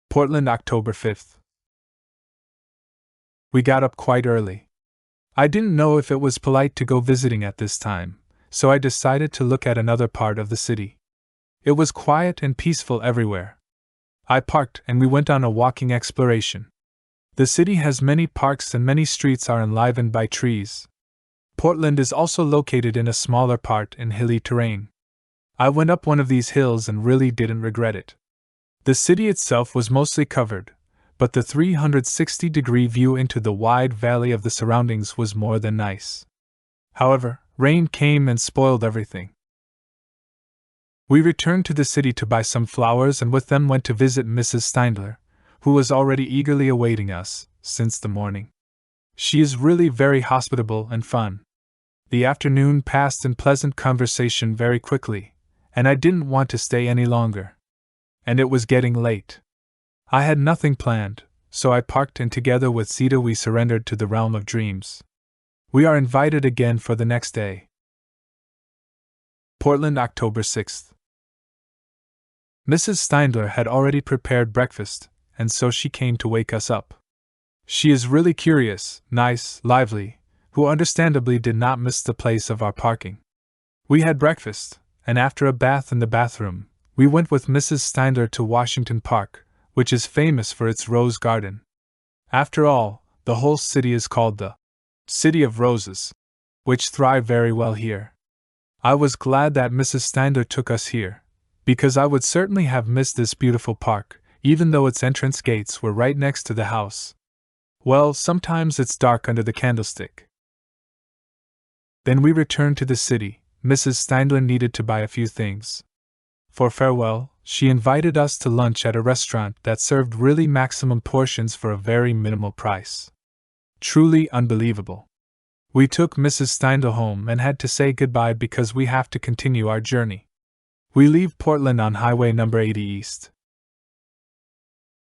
Portland, October 5th. We got up quite early. I didn't know if it was polite to go visiting at this time, so I decided to look at another part of the city. It was quiet and peaceful everywhere. I parked and we went on a walking exploration. The city has many parks and many streets are enlivened by trees. Portland is also located in a smaller part in hilly terrain. I went up one of these hills and really didn't regret it. The city itself was mostly covered, but the 360-degree view into the wide valley of the surroundings was more than nice. However, rain came and spoiled everything. We returned to the city to buy some flowers and with them went to visit Mrs. Steindler, who was already eagerly awaiting us since the morning. She is really very hospitable and fun. The afternoon passed in pleasant conversation very quickly, and I didn't want to stay any longer. And it was getting late. I had nothing planned, so I parked and together with Zita we surrendered to the realm of dreams. We are invited again for the next day. Portland, October 6th. Mrs. Steindler had already prepared breakfast, and so she came to wake us up. She is really curious, nice, lively, who understandably did not miss the place of our parking. We had breakfast, and after a bath in the bathroom, we went with Mrs. Steindler to Washington Park, which is famous for its rose garden. After all, the whole city is called the City of Roses, which thrive very well here. I was glad that Mrs. Steindler took us here, because I would certainly have missed this beautiful park, even though its entrance gates were right next to the house. Well, sometimes it's dark under the candlestick. Then we returned to the city. Mrs. Steindler needed to buy a few things. For farewell, she invited us to lunch at a restaurant that served really maximum portions for a very minimal price. Truly unbelievable. We took Mrs. Steindler home and had to say goodbye because we have to continue our journey. We leave Portland on Highway number 80 East.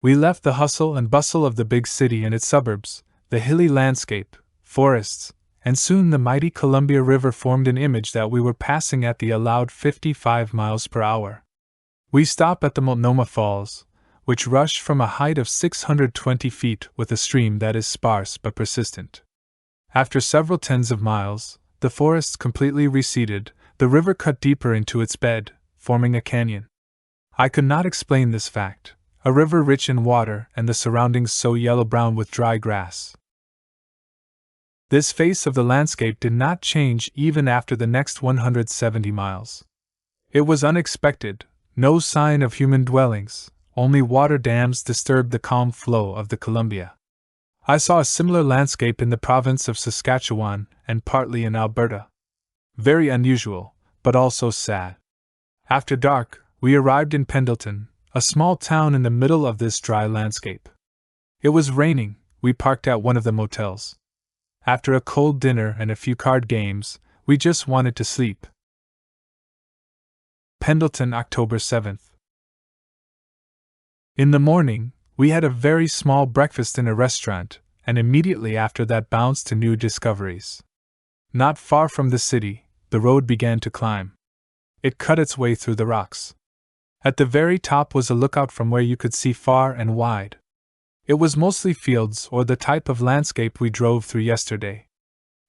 We left the hustle and bustle of the big city and its suburbs, the hilly landscape, forests, and soon the mighty Columbia River formed an image that we were passing at the allowed 55 miles per hour. We stop at the Multnomah Falls, which rush from a height of 620 feet with a stream that is sparse but persistent. After several tens of miles, the forests completely receded, the river cut deeper into its bed, forming a canyon. I could not explain this fact, a river rich in water and the surroundings so yellow-brown with dry grass. This face of the landscape did not change even after the next 170 miles. It was unexpected, no sign of human dwellings, only water dams disturbed the calm flow of the Columbia. I saw a similar landscape in the province of Saskatchewan and partly in Alberta. Very unusual, but also sad. After dark, we arrived in Pendleton, a small town in the middle of this dry landscape. It was raining. We parked at one of the motels. After a cold dinner and a few card games, we just wanted to sleep. Pendleton, October 7th. In the morning, we had a very small breakfast in a restaurant, and immediately after that bounced to new discoveries. Not far from the city, the road began to climb. It cut its way through the rocks. At the very top was a lookout from where you could see far and wide. It was mostly fields or the type of landscape we drove through yesterday.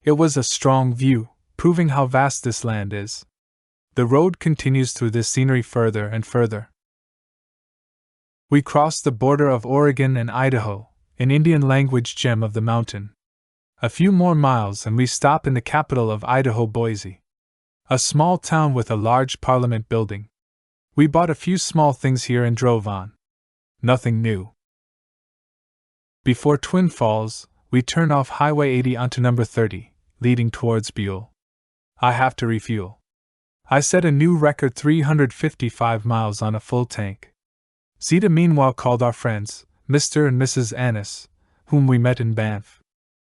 It was a strong view, proving how vast this land is. The road continues through this scenery further and further. We crossed the border of Oregon and Idaho, an Indian language gem of the mountain. A few more miles and we stop in the capital of Idaho, Boise. A small town with a large parliament building. We bought a few small things here and drove on. Nothing new. Before Twin Falls, we turn off Highway 80 onto number 30, leading towards Buell. I have to refuel. I set a new record 355 miles on a full tank. Zita meanwhile called our friends, Mr. and Mrs. Annis, whom we met in Banff.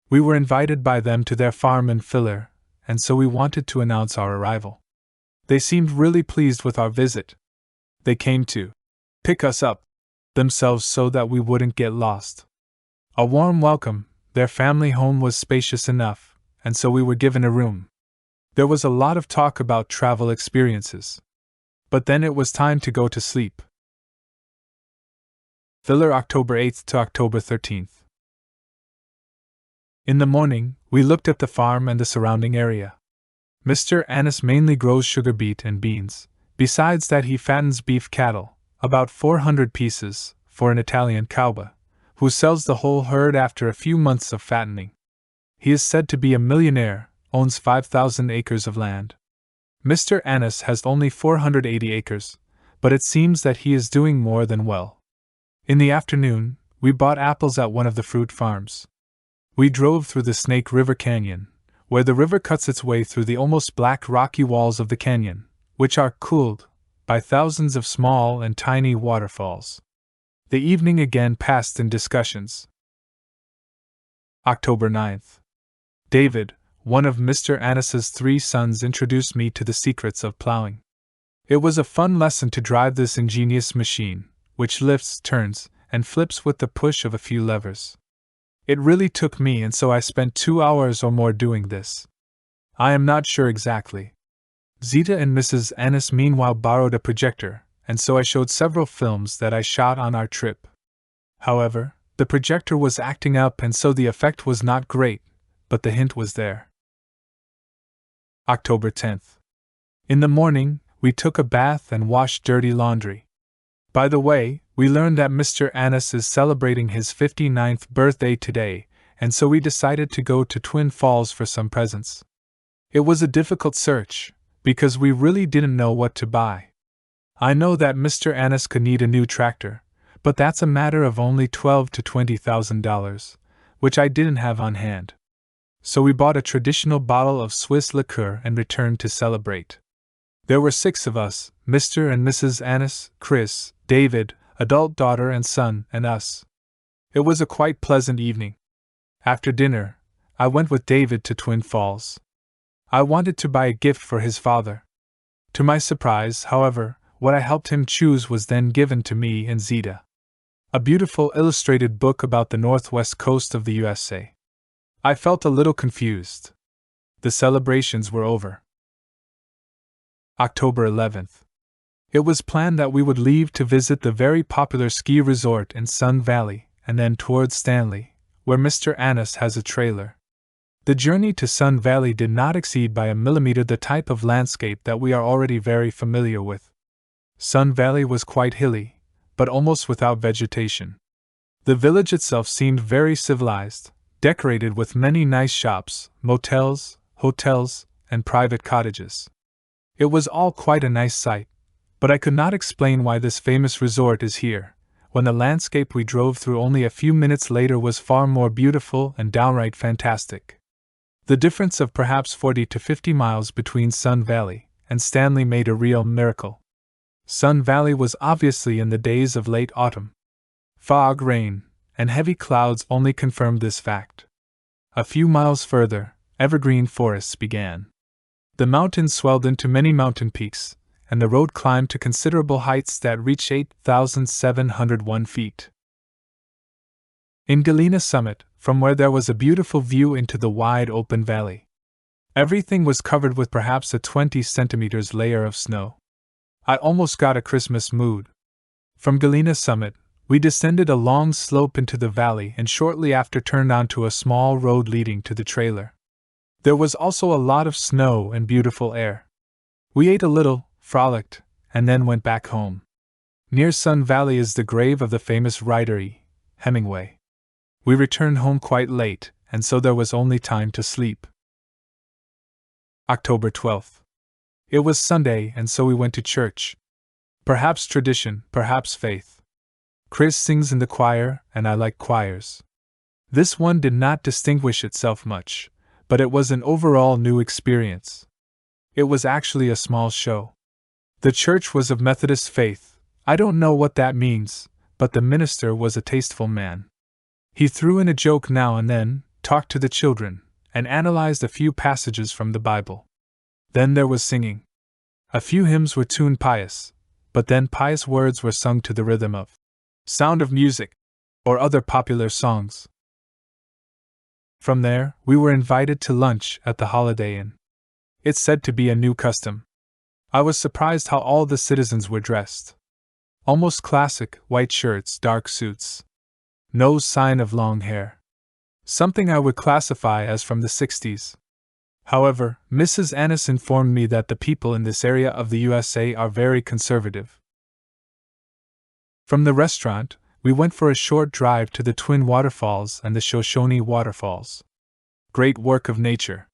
We were invited by them to their farm in Filler, and so we wanted to announce our arrival. They seemed really pleased with our visit. They came to pick us up themselves so that we wouldn't get lost. A warm welcome. Their family home was spacious enough, and so we were given a room. There was a lot of talk about travel experiences. But then it was time to go to sleep. Filler October 8th to October 13th. In the morning, we looked at the farm and the surrounding area. Mr. Annis mainly grows sugar beet and beans. Besides that, he fattens beef cattle, about 400 pieces, for an Italian cowboy, who sells the whole herd after a few months of fattening. He is said to be a millionaire, owns 5,000 acres of land. Mr. Annis has only 480 acres, but it seems that he is doing more than well. In the afternoon, we bought apples at one of the fruit farms. We drove through the Snake River Canyon, where the river cuts its way through the almost black rocky walls of the canyon, which are cooled by thousands of small and tiny waterfalls. The evening again passed in discussions. October 9th. David, one of Mr. Annis's 3 sons, introduced me to the secrets of plowing. It was a fun lesson to drive this ingenious machine, which lifts, turns, and flips with the push of a few levers. It really took me, and so I spent 2 hours or more doing this. I am not sure exactly. Zita and Mrs. Annis meanwhile borrowed a projector, and so I showed several films that I shot on our trip. However, the projector was acting up, and so the effect was not great, but the hint was there. October 10th. In the morning, we took a bath and washed dirty laundry. By the way, we learned that Mr. Annis is celebrating his 59th birthday today, and so we decided to go to Twin Falls for some presents. It was a difficult search, because we really didn't know what to buy. I know that Mr. Annis could need a new tractor, but that's a matter of only $12,000 to $20,000, which I didn't have on hand. So we bought a traditional bottle of Swiss liqueur and returned to celebrate. There were 6 of us, Mr. and Mrs. Annis, Chris, David, adult daughter and son, and us. It was a quite pleasant evening. After dinner, I went with David to Twin Falls. I wanted to buy a gift for his father. To my surprise, however, what I helped him choose was then given to me and Zita. A beautiful illustrated book about the northwest coast of the USA. I felt a little confused. The celebrations were over. October 11th. It was planned that we would leave to visit the very popular ski resort in Sun Valley, and then towards Stanley, where Mr. Annis has a trailer. The journey to Sun Valley did not exceed by a millimeter the type of landscape that we are already very familiar with. Sun Valley was quite hilly, but almost without vegetation. The village itself seemed very civilized, decorated with many nice shops, motels, hotels, and private cottages. It was all quite a nice sight, but I could not explain why this famous resort is here, when the landscape we drove through only a few minutes later was far more beautiful and downright fantastic. The difference of perhaps 40 to 50 miles between Sun Valley and Stanley made a real miracle. Sun Valley was obviously in the days of late autumn. Fog, rain, and heavy clouds only confirmed this fact. A few miles further, evergreen forests began. The mountains swelled into many mountain peaks, and the road climbed to considerable heights that reached 8,701 feet. In Galena Summit, from where there was a beautiful view into the wide open valley. Everything was covered with perhaps a 20 centimeters layer of snow. I almost got a Christmas mood. From Galena Summit, we descended a long slope into the valley and shortly after turned onto a small road leading to the trailer. There was also a lot of snow and beautiful air. We ate a little, frolicked, and then went back home. Near Sun Valley is the grave of the famous writer E. Hemingway. We returned home quite late, and so there was only time to sleep. October 12th. It was Sunday, and so we went to church. Perhaps tradition, perhaps faith. Chris sings in the choir, and I like choirs. This one did not distinguish itself much, but it was an overall new experience. It was actually a small show. The church was of Methodist faith. I don't know what that means, but the minister was a tasteful man. He threw in a joke now and then, talked to the children, and analyzed a few passages from the Bible. Then there was singing. A few hymns were tuned pious, but then pious words were sung to the rhythm of Sound of Music, or other popular songs. From there, we were invited to lunch at the Holiday Inn. It's said to be a new custom. I was surprised how all the citizens were dressed. Almost classic, white shirts, dark suits. No sign of long hair. Something I would classify as from the 60s. However, Mrs. Annis informed me that the people in this area of the USA are very conservative. From the restaurant, we went for a short drive to the Twin Waterfalls and the Shoshone Waterfalls. Great work of nature.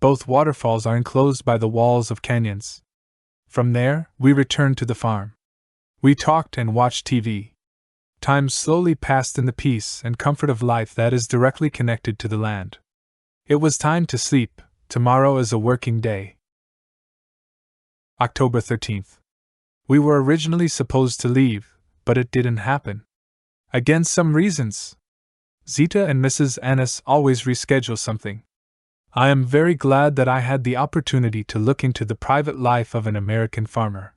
Both waterfalls are enclosed by the walls of canyons. From there, we returned to the farm. We talked and watched TV. Time slowly passed in the peace and comfort of life that is directly connected to the land. It was time to sleep. Tomorrow is a working day. October 13th. We were originally supposed to leave, but it didn't happen. Against some reasons. Zita and Mrs. Annis always reschedule something. I am very glad that I had the opportunity to look into the private life of an American farmer.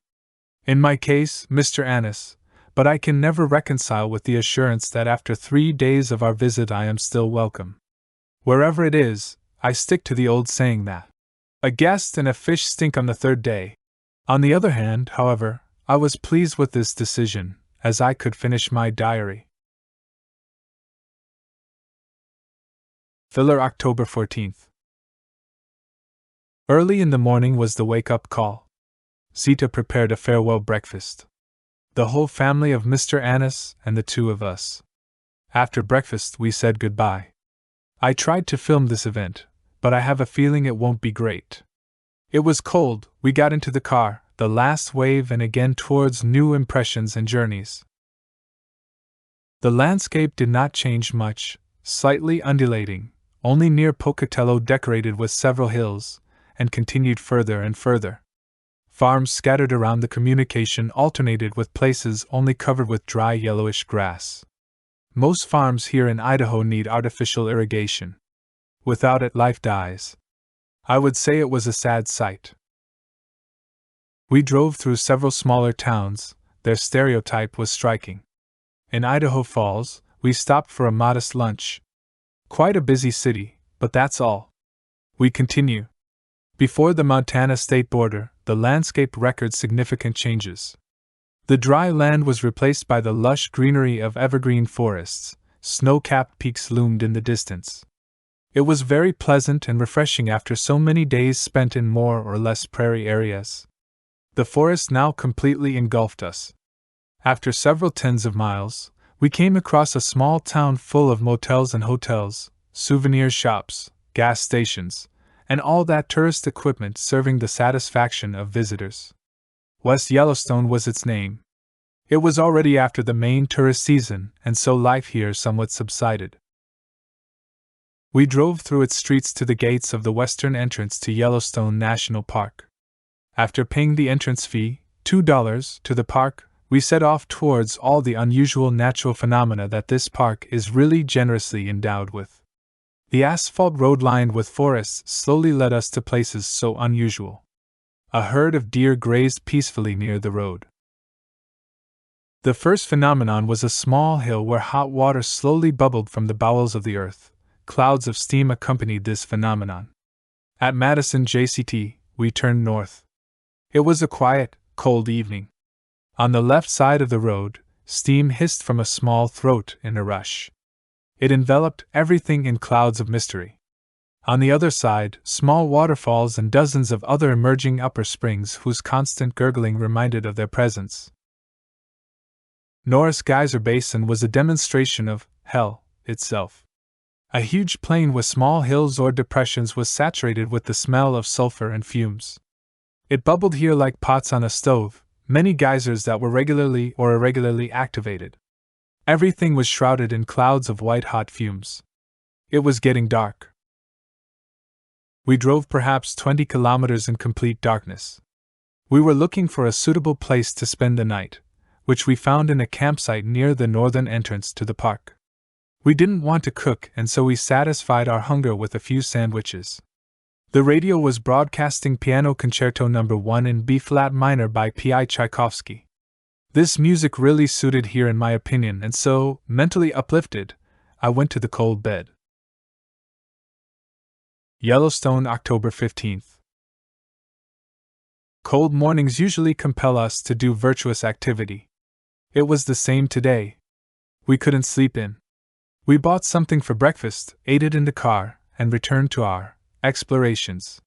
In my case, Mr. Annis, but I can never reconcile with the assurance that after 3 days of our visit I am still welcome. Wherever it is, I stick to the old saying that a guest and a fish stink on the third day. On the other hand, however, I was pleased with this decision, as I could finish my diary. Filler October 14th. Early in the morning was the wake-up call. Zita prepared a farewell breakfast. The whole family of Mr. Annis and the two of us. After breakfast we said goodbye. I tried to film this event, but I have a feeling it won't be great. It was cold, we got into the car, the last wave and again towards new impressions and journeys. The landscape did not change much, slightly undulating, only near Pocatello decorated with several hills, and continued further and further. Farms scattered around the communication alternated with places only covered with dry yellowish grass. Most farms here in Idaho need artificial irrigation. Without it, life dies. I would say it was a sad sight. We drove through several smaller towns, their stereotype was striking. In Idaho Falls, we stopped for a modest lunch. Quite a busy city, but that's all. We continue. Before the Montana state border, the landscape recorded significant changes. The dry land was replaced by the lush greenery of evergreen forests, snow-capped peaks loomed in the distance. It was very pleasant and refreshing after so many days spent in more or less prairie areas. The forest now completely engulfed us. After several tens of miles, we came across a small town full of motels and hotels, souvenir shops, gas stations, and all that tourist equipment serving the satisfaction of visitors. West Yellowstone was its name. It was already after the main tourist season, and so life here somewhat subsided. We drove through its streets to the gates of the western entrance to Yellowstone National Park. After paying the entrance fee, $2, to the park, we set off towards all the unusual natural phenomena that this park is really generously endowed with. The asphalt road lined with forests slowly led us to places so unusual. A herd of deer grazed peacefully near the road. The first phenomenon was a small hill where hot water slowly bubbled from the bowels of the earth. Clouds of steam accompanied this phenomenon. At Madison, JCT, we turned north. It was a quiet, cold evening. On the left side of the road, steam hissed from a small throat in a rush. It enveloped everything in clouds of mystery. On the other side, small waterfalls and dozens of other emerging upper springs whose constant gurgling reminded of their presence. Norris Geyser Basin was a demonstration of hell itself. A huge plain with small hills or depressions was saturated with the smell of sulfur and fumes. It bubbled here like pots on a stove, many geysers that were regularly or irregularly activated. Everything was shrouded in clouds of white-hot fumes. It was getting dark. We drove perhaps 20 kilometers in complete darkness. We were looking for a suitable place to spend the night, which we found in a campsite near the northern entrance to the park. We didn't want to cook, and so we satisfied our hunger with a few sandwiches. The radio was broadcasting Piano Concerto No. 1 in B-flat minor by P.I. Tchaikovsky. This music really suited here in my opinion, and so, mentally uplifted, I went to the cold bed. Yellowstone, October 15th. Cold mornings usually compel us to do virtuous activity. It was the same today. We couldn't sleep in. We bought something for breakfast, ate it in the car, and returned to our explorations.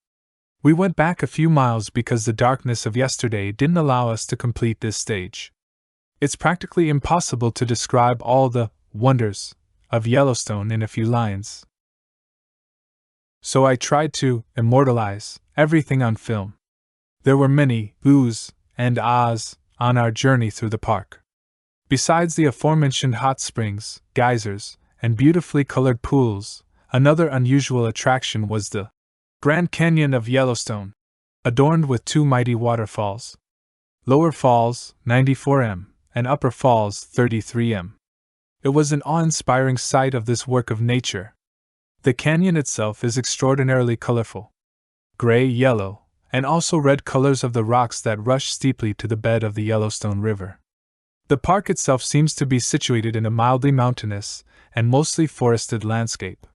We went back a few miles because the darkness of yesterday didn't allow us to complete this stage. It's practically impossible to describe all the wonders of Yellowstone in a few lines. So I tried to immortalize everything on film. There were many oohs and ahs on our journey through the park. Besides the aforementioned hot springs, geysers, and beautifully colored pools, another unusual attraction was the Grand Canyon of Yellowstone, adorned with two mighty waterfalls. Lower Falls, 94m, and Upper Falls, 33m. It was an awe-inspiring sight of this work of nature. The canyon itself is extraordinarily colorful. Gray, yellow, and also red colors of the rocks that rush steeply to the bed of the Yellowstone River. The park itself seems to be situated in a mildly mountainous and mostly forested landscape.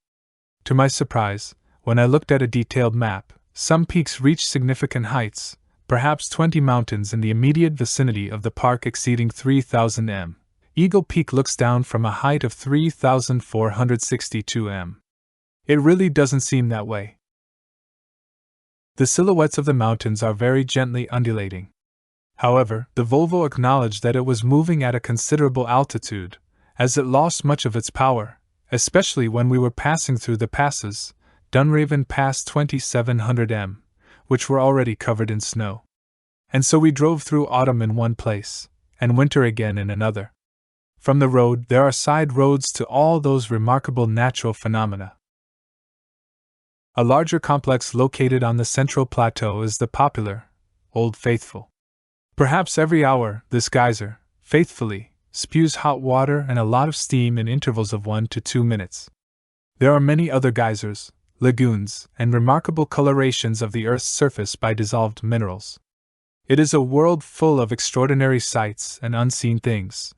To my surprise, when I looked at a detailed map, some peaks reached significant heights, perhaps 20 mountains in the immediate vicinity of the park exceeding 3,000 m. Eagle Peak looks down from a height of 3,462 m. It really doesn't seem that way. The silhouettes of the mountains are very gently undulating. However, the Volvo acknowledged that it was moving at a considerable altitude, as it lost much of its power, especially when we were passing through the passes, Dunraven Pass 2700 m, which were already covered in snow. And so we drove through autumn in one place, and winter again in another. From the road, there are side roads to all those remarkable natural phenomena. A larger complex located on the central plateau is the popular Old Faithful. Perhaps every hour, this geyser, faithfully, spews hot water and a lot of steam in intervals of 1 to 2 minutes. There are many other geysers, lagoons, and remarkable colorations of the Earth's surface by dissolved minerals. It is a world full of extraordinary sights and unseen things.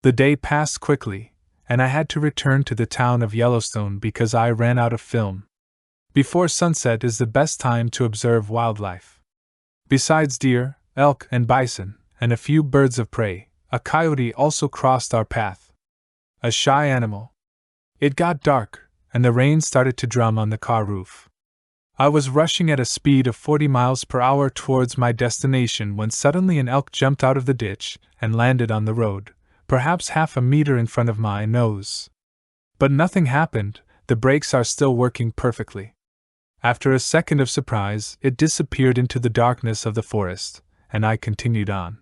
The day passed quickly, and I had to return to the town of Yellowstone because I ran out of film. Before sunset is the best time to observe wildlife. Besides deer, elk, and bison, and a few birds of prey, a coyote also crossed our path. A shy animal. It got dark, and the rain started to drum on the car roof. I was rushing at a speed of 40 miles per hour towards my destination when suddenly an elk jumped out of the ditch and landed on the road, perhaps half a meter in front of my nose. But nothing happened, the brakes are still working perfectly. After a second of surprise, it disappeared into the darkness of the forest, and I continued on.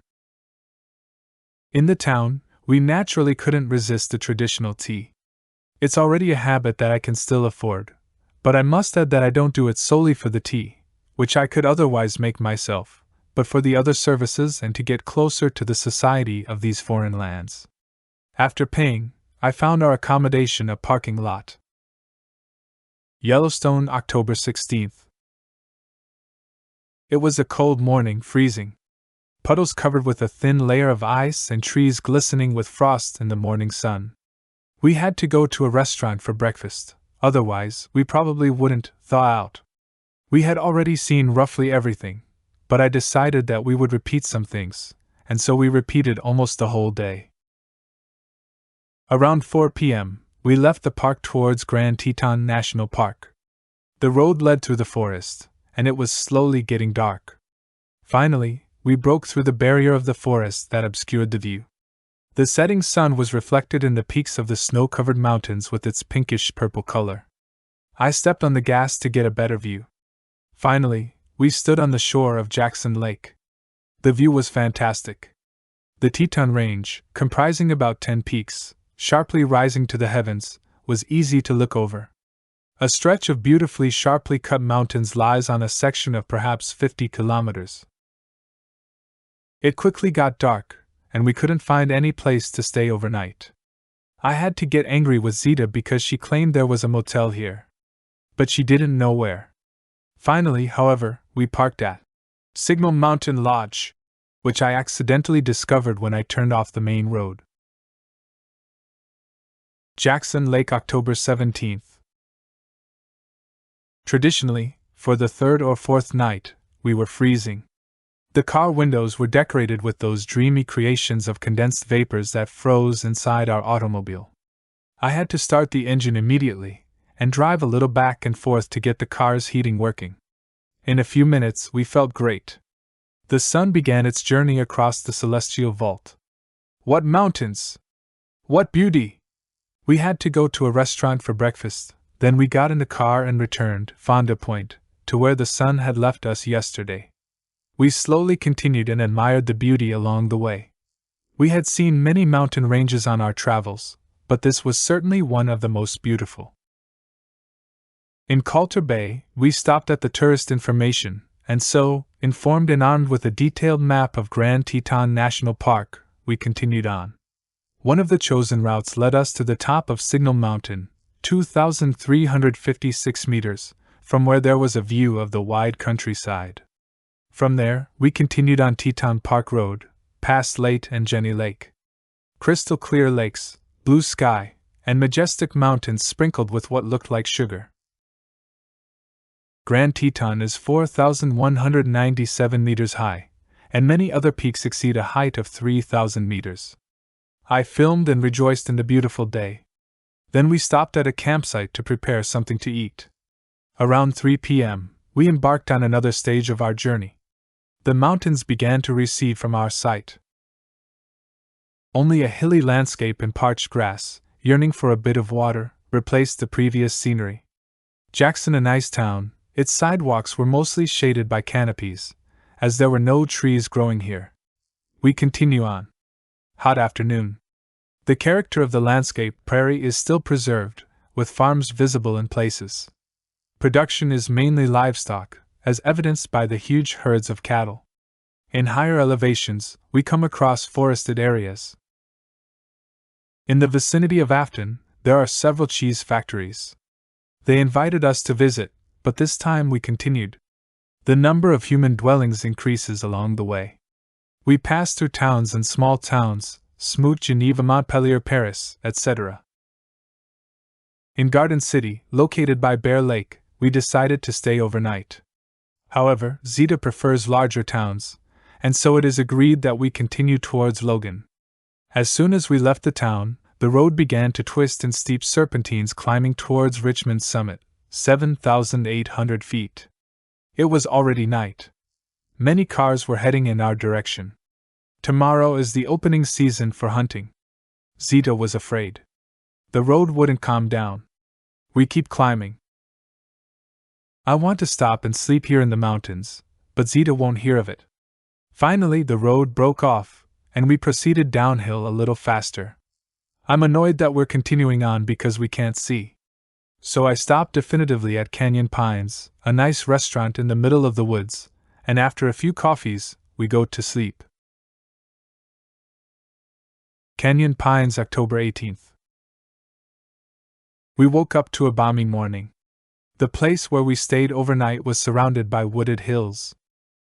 In the town, we naturally couldn't resist the traditional tea. It's already a habit that I can still afford, but I must add that I don't do it solely for the tea, which I could otherwise make myself, but for the other services and to get closer to the society of these foreign lands. After paying, I found our accommodation a parking lot. Yellowstone, October 16th. It was a cold morning, freezing. Puddles covered with a thin layer of ice and trees glistening with frost in the morning sun. We had to go to a restaurant for breakfast, otherwise we probably wouldn't thaw out. We had already seen roughly everything, but I decided that we would repeat some things, and so we repeated almost the whole day. Around 4 p.m., we left the park towards Grand Teton National Park. The road led through the forest, and it was slowly getting dark. Finally, we broke through the barrier of the forest that obscured the view. The setting sun was reflected in the peaks of the snow-covered mountains with its pinkish-purple color. I stepped on the gas to get a better view. Finally, we stood on the shore of Jackson Lake. The view was fantastic. The Teton Range, comprising about 10 peaks, sharply rising to the heavens, was easy to look over. A stretch of beautifully sharply cut mountains lies on a section of perhaps 50 kilometers. It quickly got dark, and we couldn't find any place to stay overnight. I had to get angry with Zita because she claimed there was a motel here, but she didn't know where. Finally, however, we parked at Signal Mountain Lodge, which I accidentally discovered when I turned off the main road. Jackson Lake, October 17th. Traditionally, for the third or fourth night, we were freezing. The car windows were decorated with those dreamy creations of condensed vapors that froze inside our automobile. I had to start the engine immediately and drive a little back and forth to get the car's heating working. In a few minutes, we felt great. The sun began its journey across the celestial vault. What mountains! What beauty! We had to go to a restaurant for breakfast, then we got in the car and returned, Fonda Point, to where the sun had left us yesterday. We slowly continued and admired the beauty along the way. We had seen many mountain ranges on our travels, but this was certainly one of the most beautiful. In Coulter Bay, we stopped at the tourist information, and so, informed and armed with a detailed map of Grand Teton National Park, we continued on. One of the chosen routes led us to the top of Signal Mountain, 2,356 meters, from where there was a view of the wide countryside. From there, we continued on Teton Park Road, past Leyte and Jenny Lake. Crystal clear lakes, blue sky, and majestic mountains sprinkled with what looked like sugar. Grand Teton is 4,197 meters high, and many other peaks exceed a height of 3,000 meters. I filmed and rejoiced in the beautiful day. Then we stopped at a campsite to prepare something to eat. Around 3 p.m., we embarked on another stage of our journey. The mountains began to recede from our sight. Only a hilly landscape and parched grass, yearning for a bit of water, replaced the previous scenery. Jackson, a nice town, its sidewalks were mostly shaded by canopies, as there were no trees growing here. We continue on. Hot afternoon. The character of the landscape prairie is still preserved, with farms visible in places. Production is mainly livestock, as evidenced by the huge herds of cattle. In higher elevations, we come across forested areas. In the vicinity of Afton, there are several cheese factories. They invited us to visit, but this time we continued. The number of human dwellings increases along the way. We pass through towns and small towns, Smoot, Geneva, Montpelier, Paris, etc. In Garden City, located by Bear Lake, we decided to stay overnight. However, Zita prefers larger towns, and so it is agreed that we continue towards Logan. As soon as we left the town, the road began to twist in steep serpentines climbing towards Richmond's summit, 7,800 feet. It was already night. Many cars were heading in our direction. Tomorrow is the opening season for hunting. Zita was afraid. The road wouldn't calm down. We keep climbing. I want to stop and sleep here in the mountains, but Zita won't hear of it. Finally, the road broke off, and we proceeded downhill a little faster. I'm annoyed that we're continuing on because we can't see. So I stopped definitively at Canyon Pines, a nice restaurant in the middle of the woods, and after a few coffees, we go to sleep. Canyon Pines, October 18th. We woke up to a balmy morning. The place where we stayed overnight was surrounded by wooded hills.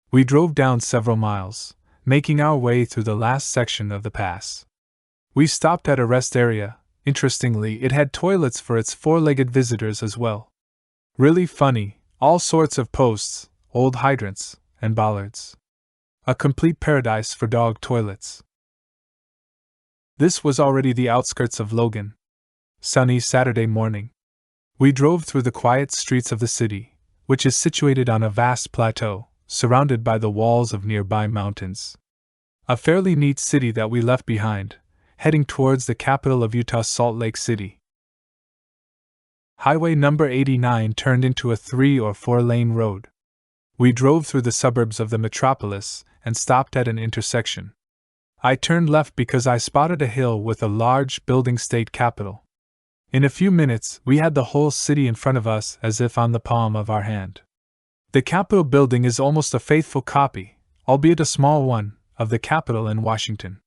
We drove down several miles, making our way through the last section of the pass. We stopped at a rest area. Interestingly, it had toilets for its four-legged visitors as well. Really funny, all sorts of posts, old hydrants, and bollards. A complete paradise for dog toilets. This was already the outskirts of Logan. Sunny Saturday morning. We drove through the quiet streets of the city, which is situated on a vast plateau, surrounded by the walls of nearby mountains. A fairly neat city that we left behind, heading towards the capital of Utah, Salt Lake City. Highway number 89 turned into a 3 or 4 lane road. We drove through the suburbs of the metropolis and stopped at an intersection. I turned left because I spotted a hill with a large building state capitol. In a few minutes, we had the whole city in front of us as if on the palm of our hand. The Capitol building is almost a faithful copy, albeit a small one, of the Capitol in Washington.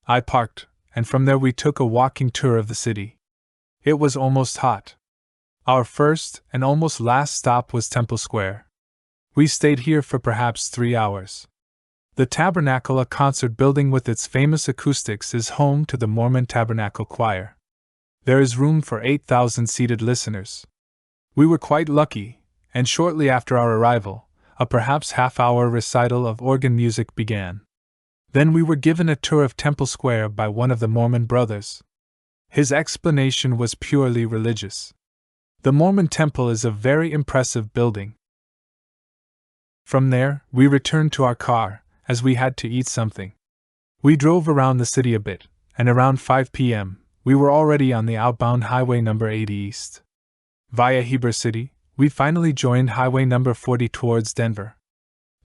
I parked, and from there we took a walking tour of the city. It was almost hot. Our first and almost last stop was Temple Square. We stayed here for perhaps 3 hours. The Tabernacle, a concert building with its famous acoustics, is home to the Mormon Tabernacle Choir. There is room for 8,000 seated listeners. We were quite lucky, and shortly after our arrival, a perhaps half-hour recital of organ music began. Then we were given a tour of Temple Square by one of the Mormon brothers. His explanation was purely religious. The Mormon temple is a very impressive building. From there, we returned to our car, as we had to eat something. We drove around the city a bit, and around 5 p.m., we were already on the outbound Highway number 80 east. Via Heber City, we finally joined Highway number 40 towards Denver.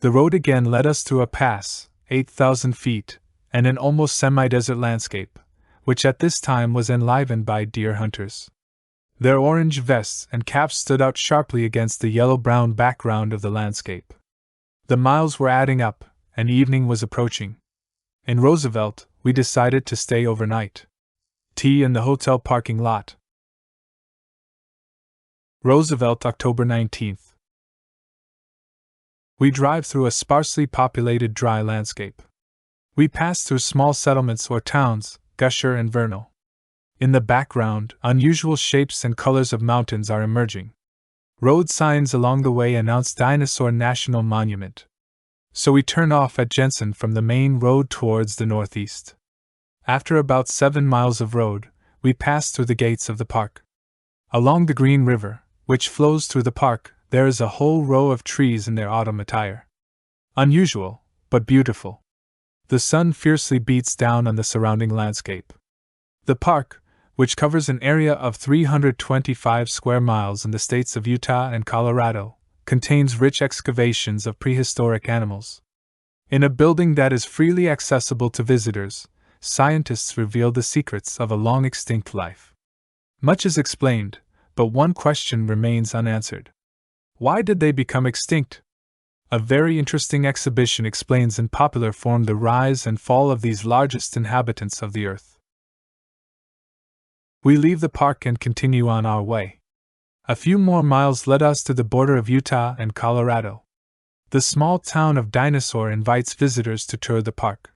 The road again led us through a pass, 8,000 feet, and an almost semi-desert landscape, which at this time was enlivened by deer hunters. Their orange vests and caps stood out sharply against the yellow-brown background of the landscape. The miles were adding up, and evening was approaching. In Roosevelt, we decided to stay overnight. Tea in the hotel parking lot. Roosevelt, October 19th. We drive through a sparsely populated dry landscape. We pass through small settlements or towns, Gusher and Vernal. In the background, unusual shapes and colors of mountains are emerging. Road signs along the way announce Dinosaur National Monument. So we turn off at Jensen from the main road towards the northeast. After about 7 miles of road, we pass through the gates of the park. Along the Green River, which flows through the park, there is a whole row of trees in their autumn attire. Unusual, but beautiful. The sun fiercely beats down on the surrounding landscape. The park, which covers an area of 325 square miles in the states of Utah and Colorado, contains rich excavations of prehistoric animals. In a building that is freely accessible to visitors, scientists reveal the secrets of a long-extinct life. Much is explained, but one question remains unanswered. Why did they become extinct? A very interesting exhibition explains in popular form the rise and fall of these largest inhabitants of the earth. We leave the park and continue on our way. A few more miles led us to the border of Utah and Colorado. The small town of Dinosaur invites visitors to tour the park.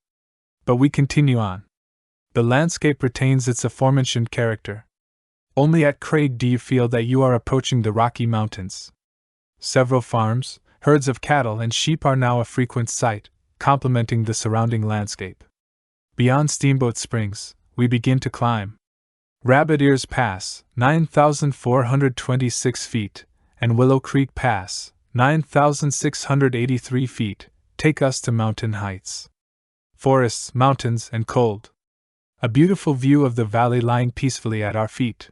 But we continue on. The landscape retains its aforementioned character. Only at Craig do you feel that you are approaching the Rocky Mountains. Several farms, herds of cattle and sheep are now a frequent sight, complementing the surrounding landscape. Beyond Steamboat Springs, we begin to climb. Rabbit Ears Pass, 9,426 feet, and Willow Creek Pass, 9,683 feet, take us to mountain heights. Forests, mountains, and cold. A beautiful view of the valley lying peacefully at our feet.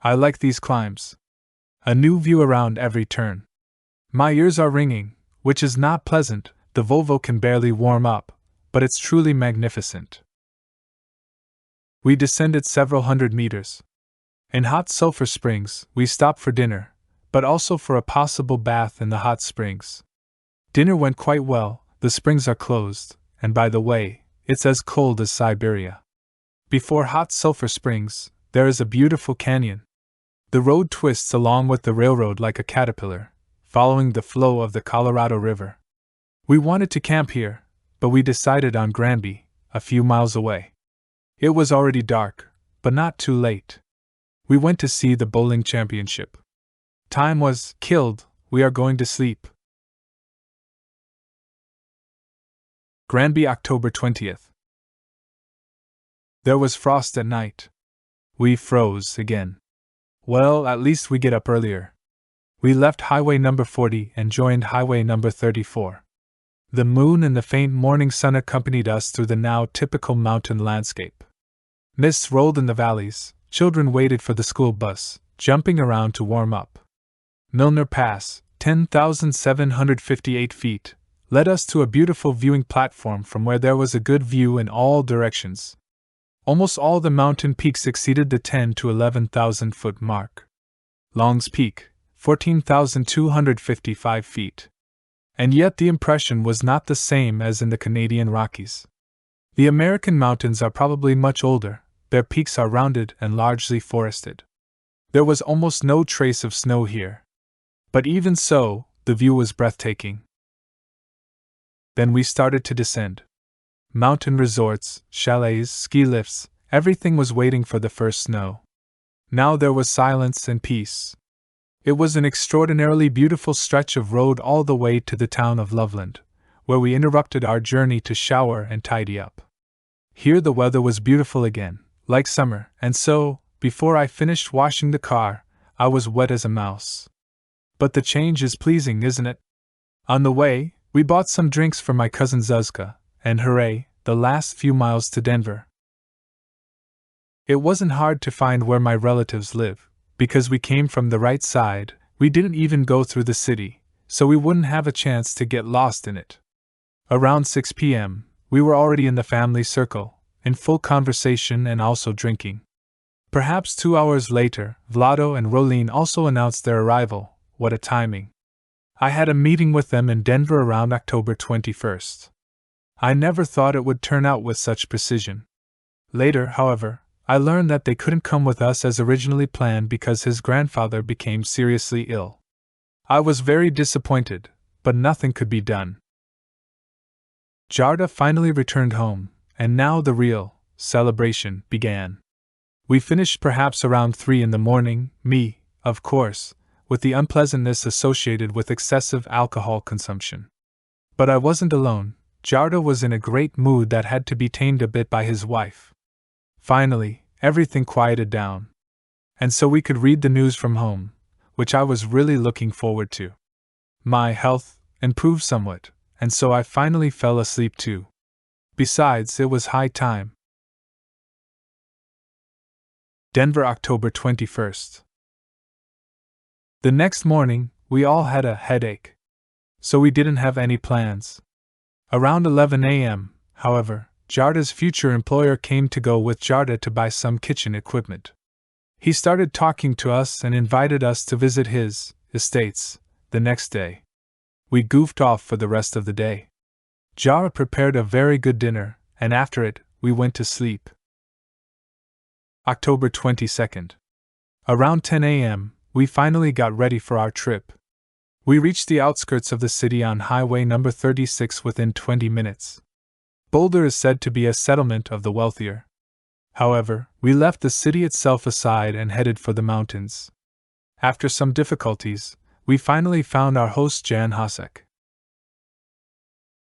I like these climbs. A new view around every turn. My ears are ringing, which is not pleasant. The Volvo can barely warm up, but it's truly magnificent. We descended several hundred meters. In Hot Sulphur Springs, we stopped for dinner, but also for a possible bath in the hot springs. Dinner went quite well. The springs are closed, and by the way, it's as cold as Siberia. Before Hot Sulphur Springs, there is a beautiful canyon. The road twists along with the railroad like a caterpillar, following the flow of the Colorado River. We wanted to camp here, but we decided on Granby, a few miles away. It was already dark, but not too late. We went to see the bowling championship. Time was killed. We are going to sleep. Granby, October 20th. There was frost at night. We froze again. Well, at least we get up earlier. We left Highway number 40 and joined Highway number 34. The moon and the faint morning sun accompanied us through the now typical mountain landscape. Mists rolled in the valleys, children waited for the school bus, jumping around to warm up. Milner Pass, 10,758 feet, led us to a beautiful viewing platform from where there was a good view in all directions. Almost all the mountain peaks exceeded the 10 to 11,000 foot mark. Long's Peak, 14,255 feet. And yet the impression was not the same as in the Canadian Rockies. The American mountains are probably much older, their peaks are rounded and largely forested. There was almost no trace of snow here. But even so, the view was breathtaking. Then we started to descend. Mountain resorts, chalets, ski lifts, everything was waiting for the first snow. Now there was silence and peace. It was an extraordinarily beautiful stretch of road all the way to the town of Loveland, where we interrupted our journey to shower and tidy up. Here the weather was beautiful again, like summer, and so, before I finished washing the car, I was wet as a mouse. But the change is pleasing, isn't it? On the way, we bought some drinks for my cousin Zuzka, and hooray, the last few miles to Denver. It wasn't hard to find where my relatives live, because we came from the right side. We didn't even go through the city, so we wouldn't have a chance to get lost in it. Around 6 p.m., we were already in the family circle, in full conversation and also drinking. Perhaps 2 hours later, Vlado and Rolene also announced their arrival. What a timing! I had a meeting with them in Denver around October 21st. I never thought it would turn out with such precision. Later, however, I learned that they couldn't come with us as originally planned because his grandfather became seriously ill. I was very disappointed, but nothing could be done. Jarda finally returned home, and now the real celebration began. We finished perhaps around 3 in the morning, me, of course, with the unpleasantness associated with excessive alcohol consumption. But I wasn't alone. Jarda was in a great mood that had to be tamed a bit by his wife. Finally, everything quieted down. And so we could read the news from home, which I was really looking forward to. My health improved somewhat, and so I finally fell asleep too. Besides, it was high time. Denver, October 21st. The next morning, we all had a headache. So we didn't have any plans. Around 11 a.m., however, Jarda's future employer came to go with Jarda to buy some kitchen equipment. He started talking to us and invited us to visit his estates the next day. We goofed off for the rest of the day. Jarda prepared a very good dinner, and after it, we went to sleep. October 22nd. Around 10 a.m., we finally got ready for our trip. We reached the outskirts of the city on Highway number 36 within 20 minutes. Boulder is said to be a settlement of the wealthier. However, we left the city itself aside and headed for the mountains. After some difficulties, we finally found our host Jan Hosek.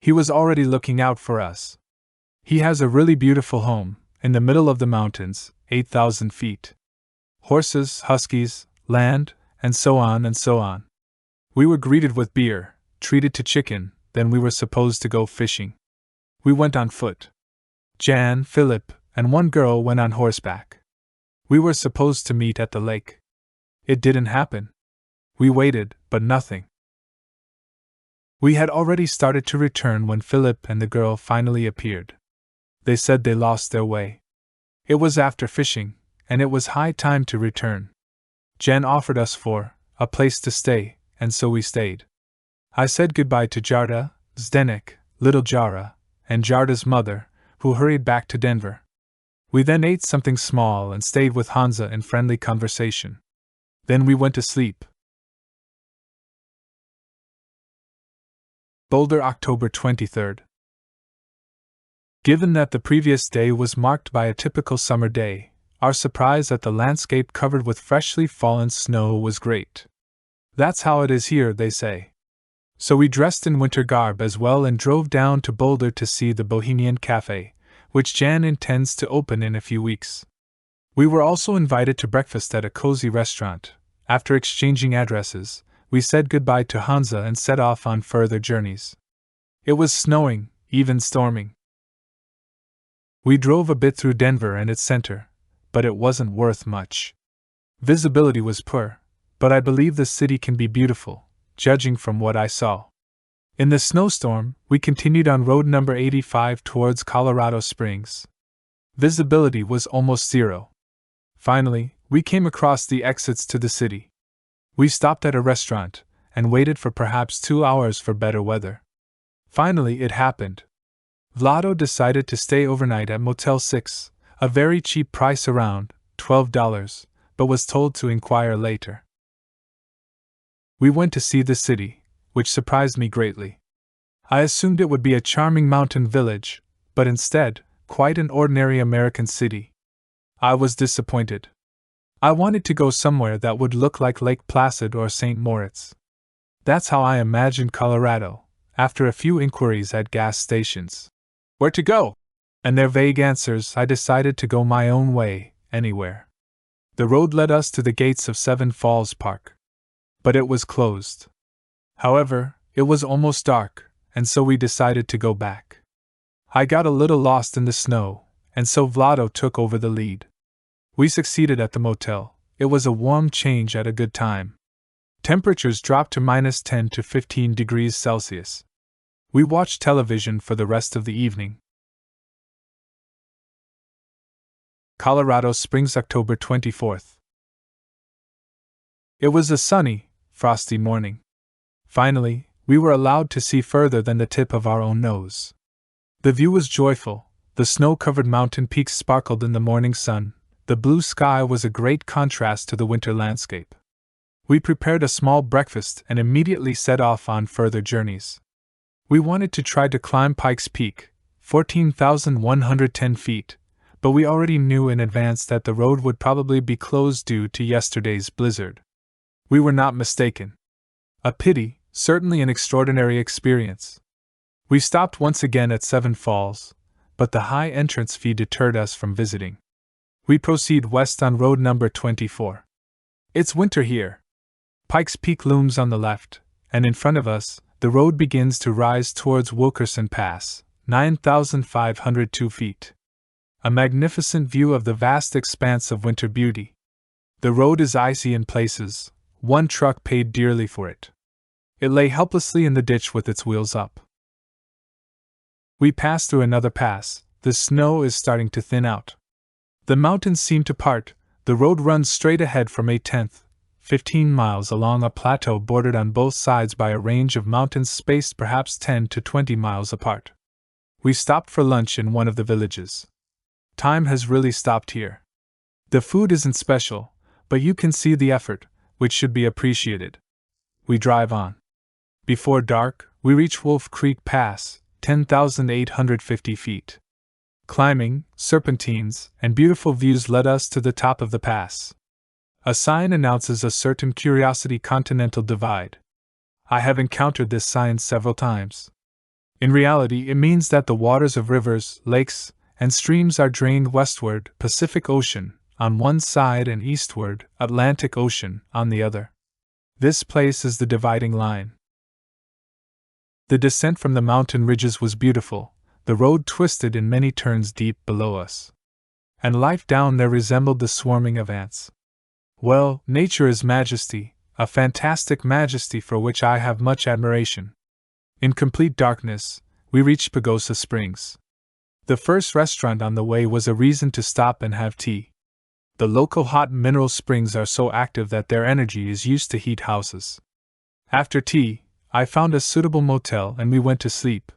He was already looking out for us. He has a really beautiful home, in the middle of the mountains, 8,000 feet. Horses, huskies, land, and so on and so on. We were greeted with beer, treated to chicken, then we were supposed to go fishing. We went on foot. Jan, Philip, and one girl went on horseback. We were supposed to meet at the lake. It didn't happen. We waited, but nothing. We had already started to return when Philip and the girl finally appeared. They said they lost their way. It was after fishing, and it was high time to return. Jan offered us a place to stay, and so we stayed. I said goodbye to Jarda, Zdenek, little Jara, and Jarda's mother, who hurried back to Denver. We then ate something small and stayed with Hansa in friendly conversation. Then we went to sleep. Boulder, October 23rd. Given that the previous day was marked by a typical summer day, our surprise at the landscape covered with freshly fallen snow was great. That's how it is here, they say. So we dressed in winter garb as well and drove down to Boulder to see the Bohemian Cafe, which Jan intends to open in a few weeks. We were also invited to breakfast at a cozy restaurant. After exchanging addresses, we said goodbye to Hansa and set off on further journeys. It was snowing, even storming. We drove a bit through Denver and its center, but it wasn't worth much. Visibility was poor, but I believe the city can be beautiful, judging from what I saw. In the snowstorm, we continued on road number 85 towards Colorado Springs. Visibility was almost zero. Finally, we came across the exits to the city. We stopped at a restaurant and waited for perhaps 2 hours for better weather. Finally, it happened. Vlado decided to stay overnight at Motel 6, a very cheap price around $12, but was told to inquire later. We went to see the city, which surprised me greatly. I assumed it would be a charming mountain village, but instead, quite an ordinary American city. I was disappointed. I wanted to go somewhere that would look like Lake Placid or St. Moritz. That's how I imagined Colorado, after a few inquiries at gas stations. Where to go? And their vague answers, I decided to go my own way, anywhere. The road led us to the gates of Seven Falls Park. But it was closed. However, it was almost dark, and so we decided to go back. I got a little lost in the snow, and so Vlado took over the lead. We succeeded at the motel. It was a warm change at a good time. Temperatures dropped to -10 to 15 degrees Celsius. We watched television for the rest of the evening. Colorado Springs, October 24th. It was a sunny, frosty morning. Finally, we were allowed to see further than the tip of our own nose. The view was joyful. The snow-covered mountain peaks sparkled in the morning sun. The blue sky was a great contrast to the winter landscape. We prepared a small breakfast and immediately set off on further journeys. We wanted to try to climb Pikes Peak, 14,110 feet, but we already knew in advance that the road would probably be closed due to yesterday's blizzard. We were not mistaken. A pity, certainly an extraordinary experience. We stopped once again at Seven Falls, but the high entrance fee deterred us from visiting. We proceed west on road number 24. It's winter here. Pikes Peak looms on the left, and in front of us, the road begins to rise towards Wilkerson Pass, 9,502 feet. A magnificent view of the vast expanse of winter beauty. The road is icy in places. One truck paid dearly for it. It lay helplessly in the ditch with its wheels up. We pass through another pass. The snow is starting to thin out. The mountains seem to part. The road runs straight ahead for 15 miles along a plateau bordered on both sides by a range of mountains spaced perhaps 10 to 20 miles apart. We stopped for lunch in one of the villages. Time has really stopped here. The food isn't special, but you can see the effort, which should be appreciated. We drive on. Before dark, we reach Wolf Creek Pass, 10,850 feet. Climbing, serpentines, and beautiful views led us to the top of the pass. A sign announces a certain Curiosity Continental Divide. I have encountered this sign several times. In reality, it means that the waters of rivers, lakes, and streams are drained westward, Pacific Ocean on one side and eastward, Atlantic Ocean on the other. This place is the dividing line. The descent from the mountain ridges was beautiful. The road twisted in many turns deep below us. And life down there resembled the swarming of ants. Well, nature is majesty, a fantastic majesty for which I have much admiration. In complete darkness, we reached Pagosa Springs. The first restaurant on the way was a reason to stop and have tea. The local hot mineral springs are so active that their energy is used to heat houses. After tea, I found a suitable motel and we went to sleep.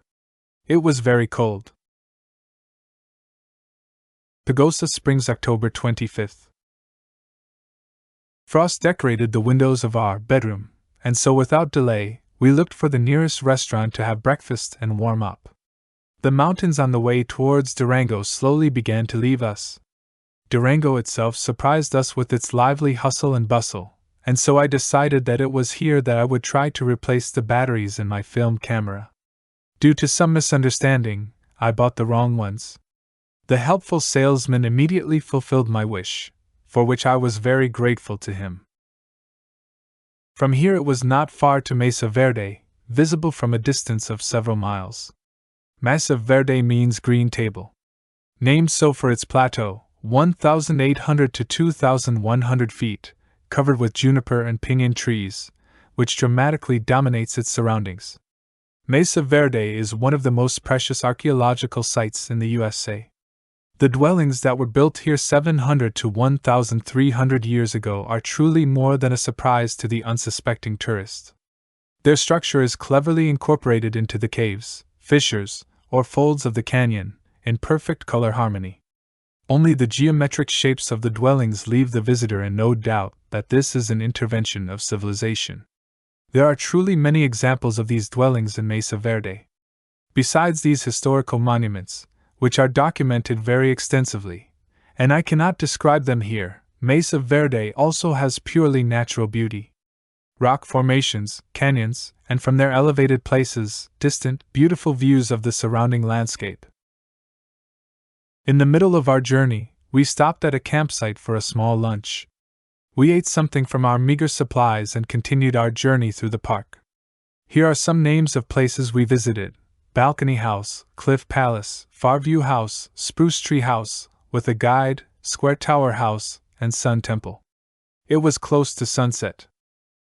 It was very cold. Pagosa Springs, October 25th. Frost decorated the windows of our bedroom, and so without delay, we looked for the nearest restaurant to have breakfast and warm up. The mountains on the way towards Durango slowly began to leave us. Durango itself surprised us with its lively hustle and bustle, and so I decided that it was here that I would try to replace the batteries in my film camera. Due to some misunderstanding, I bought the wrong ones. The helpful salesman immediately fulfilled my wish, for which I was very grateful to him. From here it was not far to Mesa Verde, visible from a distance of several miles. Mesa Verde means green table. Named so for its plateau, 1,800 to 2,100 feet, covered with juniper and pinyon trees, which dramatically dominates its surroundings. Mesa Verde is one of the most precious archaeological sites in the USA. The dwellings that were built here 700 to 1,300 years ago are truly more than a surprise to the unsuspecting tourist. Their structure is cleverly incorporated into the caves, fissures, or folds of the canyon, in perfect color harmony. Only the geometric shapes of the dwellings leave the visitor in no doubt that this is an intervention of civilization. There are truly many examples of these dwellings in Mesa Verde. Besides these historical monuments, which are documented very extensively, and I cannot describe them here, Mesa Verde also has purely natural beauty. Rock formations, canyons, and from their elevated places, distant, beautiful views of the surrounding landscape. In the middle of our journey, we stopped at a campsite for a small lunch. We ate something from our meager supplies and continued our journey through the park. Here are some names of places we visited: Balcony House, Cliff Palace, Farview House, Spruce Tree House, with a guide, Square Tower House, and Sun Temple. It was close to sunset.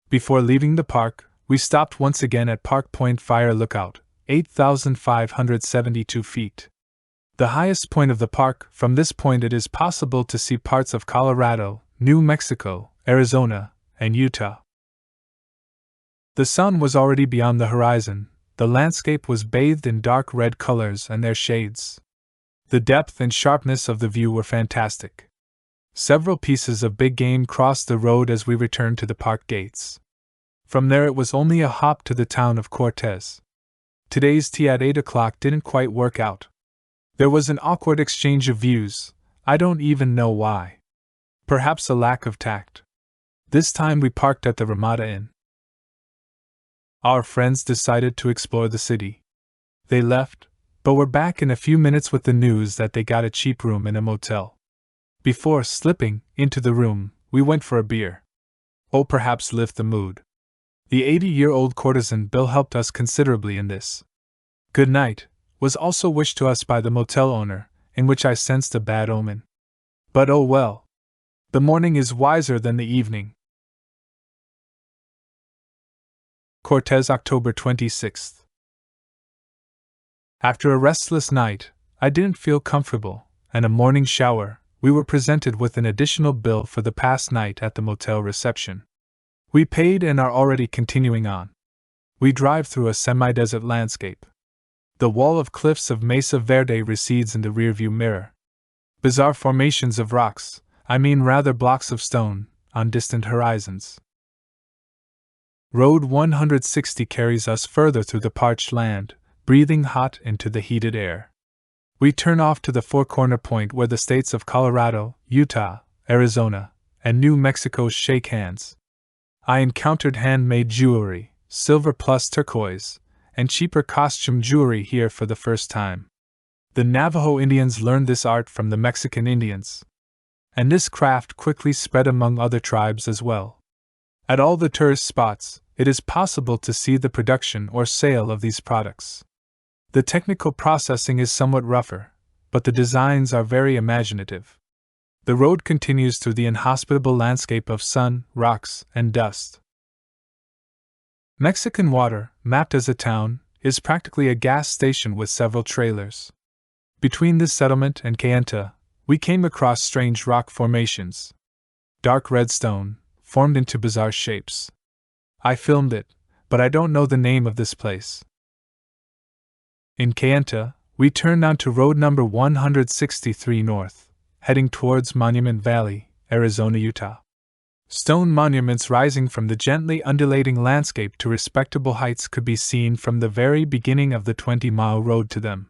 Before leaving the park, we stopped once again at Park Point Fire Lookout, 8,572 feet. The highest point of the park. From this point it is possible to see parts of Colorado, New Mexico, Arizona, and Utah. The sun was already beyond the horizon. The landscape was bathed in dark red colors and their shades. The depth and sharpness of the view were fantastic. Several pieces of big game crossed the road as we returned to the park gates. From there it was only a hop to the town of Cortez. Today's tea at 8 o'clock didn't quite work out. There was an awkward exchange of views. I don't even know why. Perhaps a lack of tact. This time we parked at the Ramada Inn. Our friends decided to explore the city. They left, but were back in a few minutes with the news that they got a cheap room in a motel. Before slipping into the room, we went for a beer. Or perhaps lift the mood. The 80-year-old courtesan Bill helped us considerably in this. Good night was also wished to us by the motel owner, in which I sensed a bad omen. But oh well. The morning is wiser than the evening. Cortez, October 26th. After a restless night, I didn't feel comfortable, and a morning shower, we were presented with an additional bill for the past night at the motel reception. We paid and are already continuing on. We drive through a semi-desert landscape. The wall of cliffs of Mesa Verde recedes in the rearview mirror. Bizarre formations of rocks, rather blocks of stone, on distant horizons. Road 160 carries us further through the parched land, breathing hot into the heated air. We turn off to the four-corner point where the states of Colorado, Utah, Arizona, and New Mexico shake hands. I encountered handmade jewelry, silver plus turquoise, and cheaper costume jewelry here for the first time. The Navajo Indians learned this art from the Mexican Indians. And this craft quickly spread among other tribes as well. At all the tourist spots, it is possible to see the production or sale of these products. The technical processing is somewhat rougher, but the designs are very imaginative. The road continues through the inhospitable landscape of sun, rocks, and dust. Mexican Water, mapped as a town, is practically a gas station with several trailers. Between this settlement and Kayenta, we came across strange rock formations. Dark red stone, formed into bizarre shapes. I filmed it, but I don't know the name of this place. In Kayenta, we turned onto road number 163 north, heading towards Monument Valley, Arizona, Utah. Stone monuments rising from the gently undulating landscape to respectable heights could be seen from the very beginning of the 20-mile road to them.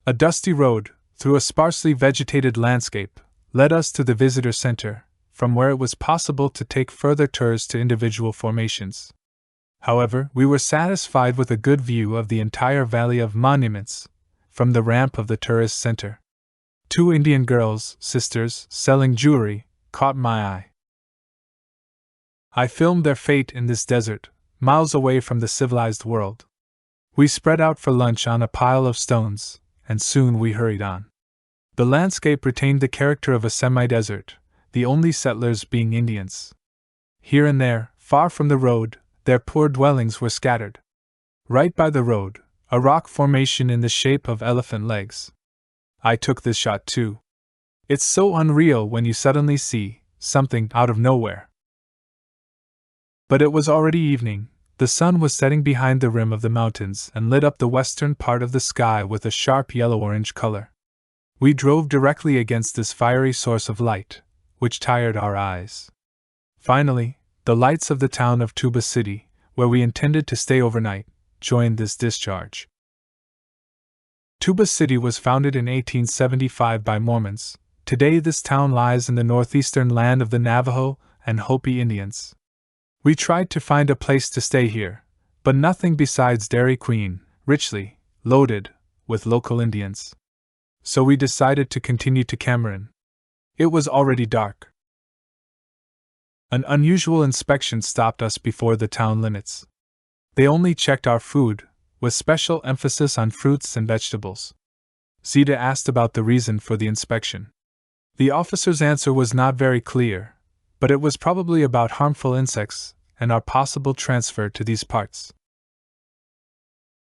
A dusty road, through a sparsely vegetated landscape, led us to the visitor center, from where it was possible to take further tours to individual formations. However, we were satisfied with a good view of the entire Valley of Monuments, from the ramp of the tourist center. 2 Indian girls, sisters, selling jewelry, caught my eye. I filmed their fate in this desert, miles away from the civilized world. We spread out for lunch on a pile of stones, and soon we hurried on. The landscape retained the character of a semi-desert, the only settlers being Indians. Here and there, far from the road, their poor dwellings were scattered. Right by the road, a rock formation in the shape of elephant legs. I took this shot too. It's so unreal when you suddenly see something out of nowhere. But it was already evening. The sun was setting behind the rim of the mountains and lit up the western part of the sky with a sharp yellow-orange color. We drove directly against this fiery source of light, which tired our eyes. Finally, the lights of the town of Tuba City, where we intended to stay overnight, joined this discharge. Tuba City was founded in 1875 by Mormons, Today this town lies in the northeastern land of the Navajo and Hopi Indians. We tried to find a place to stay here, but nothing besides Dairy Queen, richly loaded with local Indians. So we decided to continue to Cameron. It was already dark. An unusual inspection stopped us before the town limits. They only checked our food, with special emphasis on fruits and vegetables. Zita asked about the reason for the inspection. The officer's answer was not very clear, but it was probably about harmful insects and our possible transfer to these parts.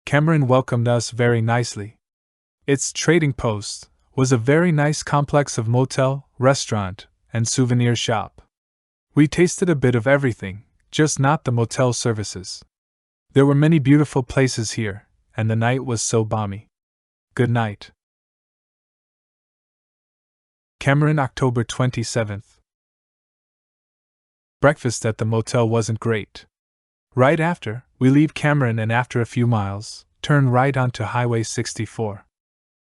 Cameron welcomed us very nicely. Its trading post was a very nice complex of motel, restaurant, and souvenir shop. We tasted a bit of everything, just not the motel services. There were many beautiful places here, and the night was so balmy. Good night. Cameron, October 27th. Breakfast at the motel wasn't great. Right after, we leave Cameron and after a few miles, turn right onto Highway 64.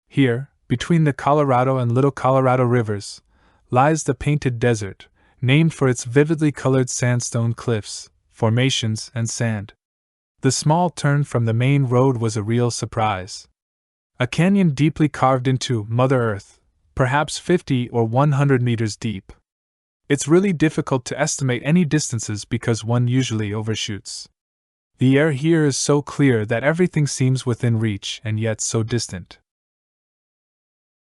Here, between the Colorado and Little Colorado rivers, lies the Painted Desert, named for its vividly colored sandstone cliffs, formations, and sand. The small turn from the main road was a real surprise. A canyon deeply carved into Mother Earth, perhaps 50 or 100 meters deep. It's really difficult to estimate any distances because one usually overshoots. The air here is so clear that everything seems within reach and yet so distant.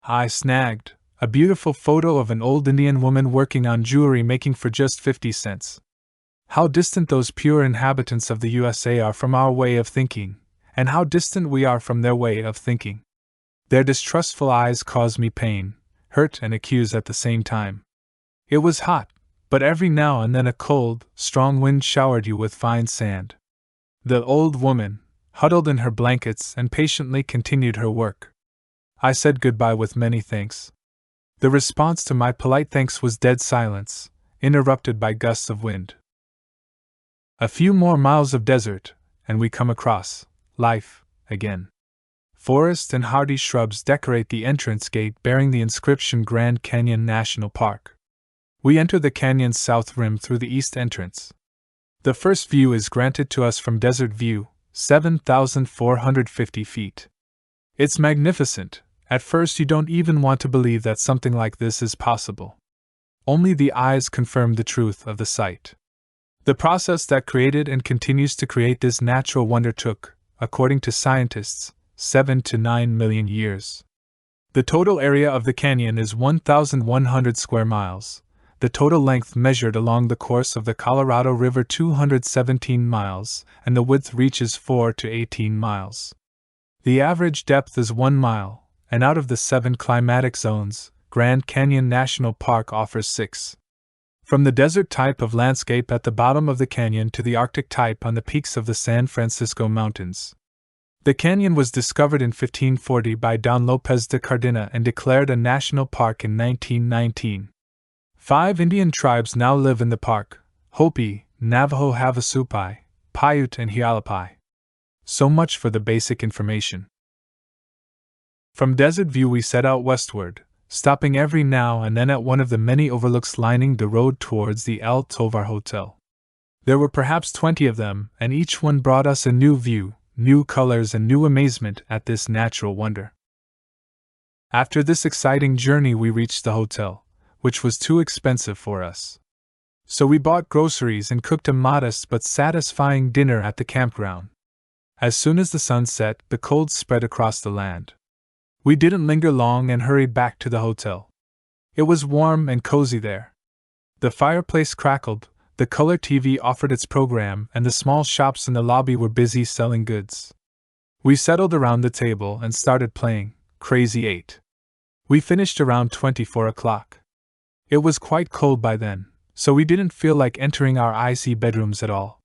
I snagged a beautiful photo of an old Indian woman working on jewelry making for just 50 cents. How distant those pure inhabitants of the USA are from our way of thinking, and how distant we are from their way of thinking. Their distrustful eyes cause me pain, hurt, and accuse at the same time. It was hot, but every now and then a cold, strong wind showered you with fine sand. The old woman huddled in her blankets and patiently continued her work. I said goodbye with many thanks. The response to my polite thanks was dead silence, interrupted by gusts of wind. A few more miles of desert, and we come across life again. Forest and hardy shrubs decorate the entrance gate bearing the inscription Grand Canyon National Park. We enter the canyon's south rim through the east entrance. The first view is granted to us from Desert View, 7,450 feet. It's magnificent. At first you don't even want to believe that something like this is possible. Only the eyes confirm the truth of the sight. The process that created and continues to create this natural wonder took, according to scientists, 7 to 9 million years. The total area of the canyon is 1,100 square miles. The total length measured along the course of the Colorado River 217 miles, and the width reaches 4 to 18 miles. The average depth is 1 mile. And out of the 7 climatic zones, Grand Canyon National Park offers 6. From the desert type of landscape at the bottom of the canyon to the Arctic type on the peaks of the San Francisco Mountains. The canyon was discovered in 1540 by Don Lopez de Cardena and declared a national park in 1919. 5 Indian tribes now live in the park: Hopi, Navajo, Havasupai, Paiute, and Hualapai. So much for the basic information. From Desert View we set out westward, stopping every now and then at one of the many overlooks lining the road towards the El Tovar Hotel. There were perhaps 20 of them, and each one brought us a new view, new colors, and new amazement at this natural wonder. After this exciting journey we reached the hotel, which was too expensive for us. So we bought groceries and cooked a modest but satisfying dinner at the campground. As soon as the sun set, the cold spread across the land. We didn't linger long and hurried back to the hotel. It was warm and cozy there. The fireplace crackled, the color TV offered its program, and the small shops in the lobby were busy selling goods. We settled around the table and started playing Crazy 8. We finished around 24 o'clock. It was quite cold by then, so we didn't feel like entering our icy bedrooms at all.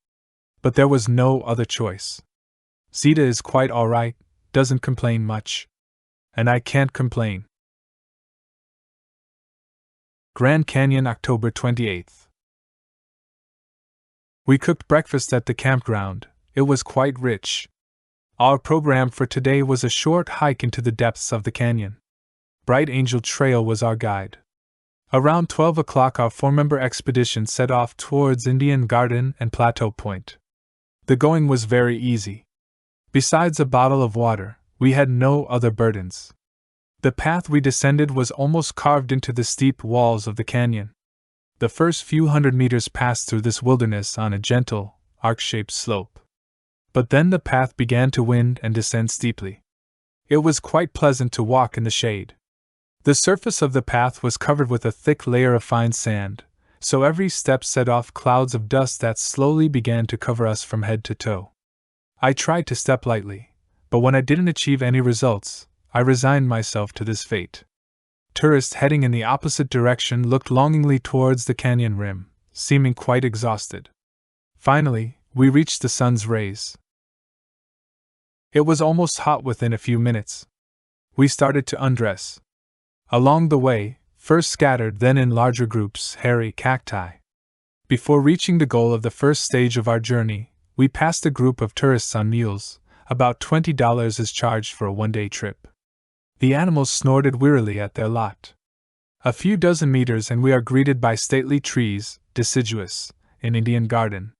But there was no other choice. Zita is quite alright, doesn't complain much. And I can't complain. Grand Canyon, October 28th. We cooked breakfast at the campground. It was quite rich. Our program for today was a short hike into the depths of the canyon. Bright Angel Trail was our guide. Around 12 o'clock, our four-member expedition set off towards Indian Garden and Plateau Point. The going was very easy. Besides a bottle of water, we had no other burdens. The path we descended was almost carved into the steep walls of the canyon. The first few hundred meters passed through this wilderness on a gentle, arc-shaped slope. But then the path began to wind and descend steeply. It was quite pleasant to walk in the shade. The surface of the path was covered with a thick layer of fine sand, so every step set off clouds of dust that slowly began to cover us from head to toe. I tried to step lightly, but when I didn't achieve any results, I resigned myself to this fate. Tourists heading in the opposite direction looked longingly towards the canyon rim, seeming quite exhausted. Finally, we reached the sun's rays. It was almost hot within a few minutes. We started to undress. Along the way, first scattered, then in larger groups, hairy cacti. Before reaching the goal of the first stage of our journey, we passed a group of tourists on mules. About $20 is charged for a one-day trip. The animals snorted wearily at their lot. A few dozen meters and we are greeted by stately trees, deciduous, in Indian Garden.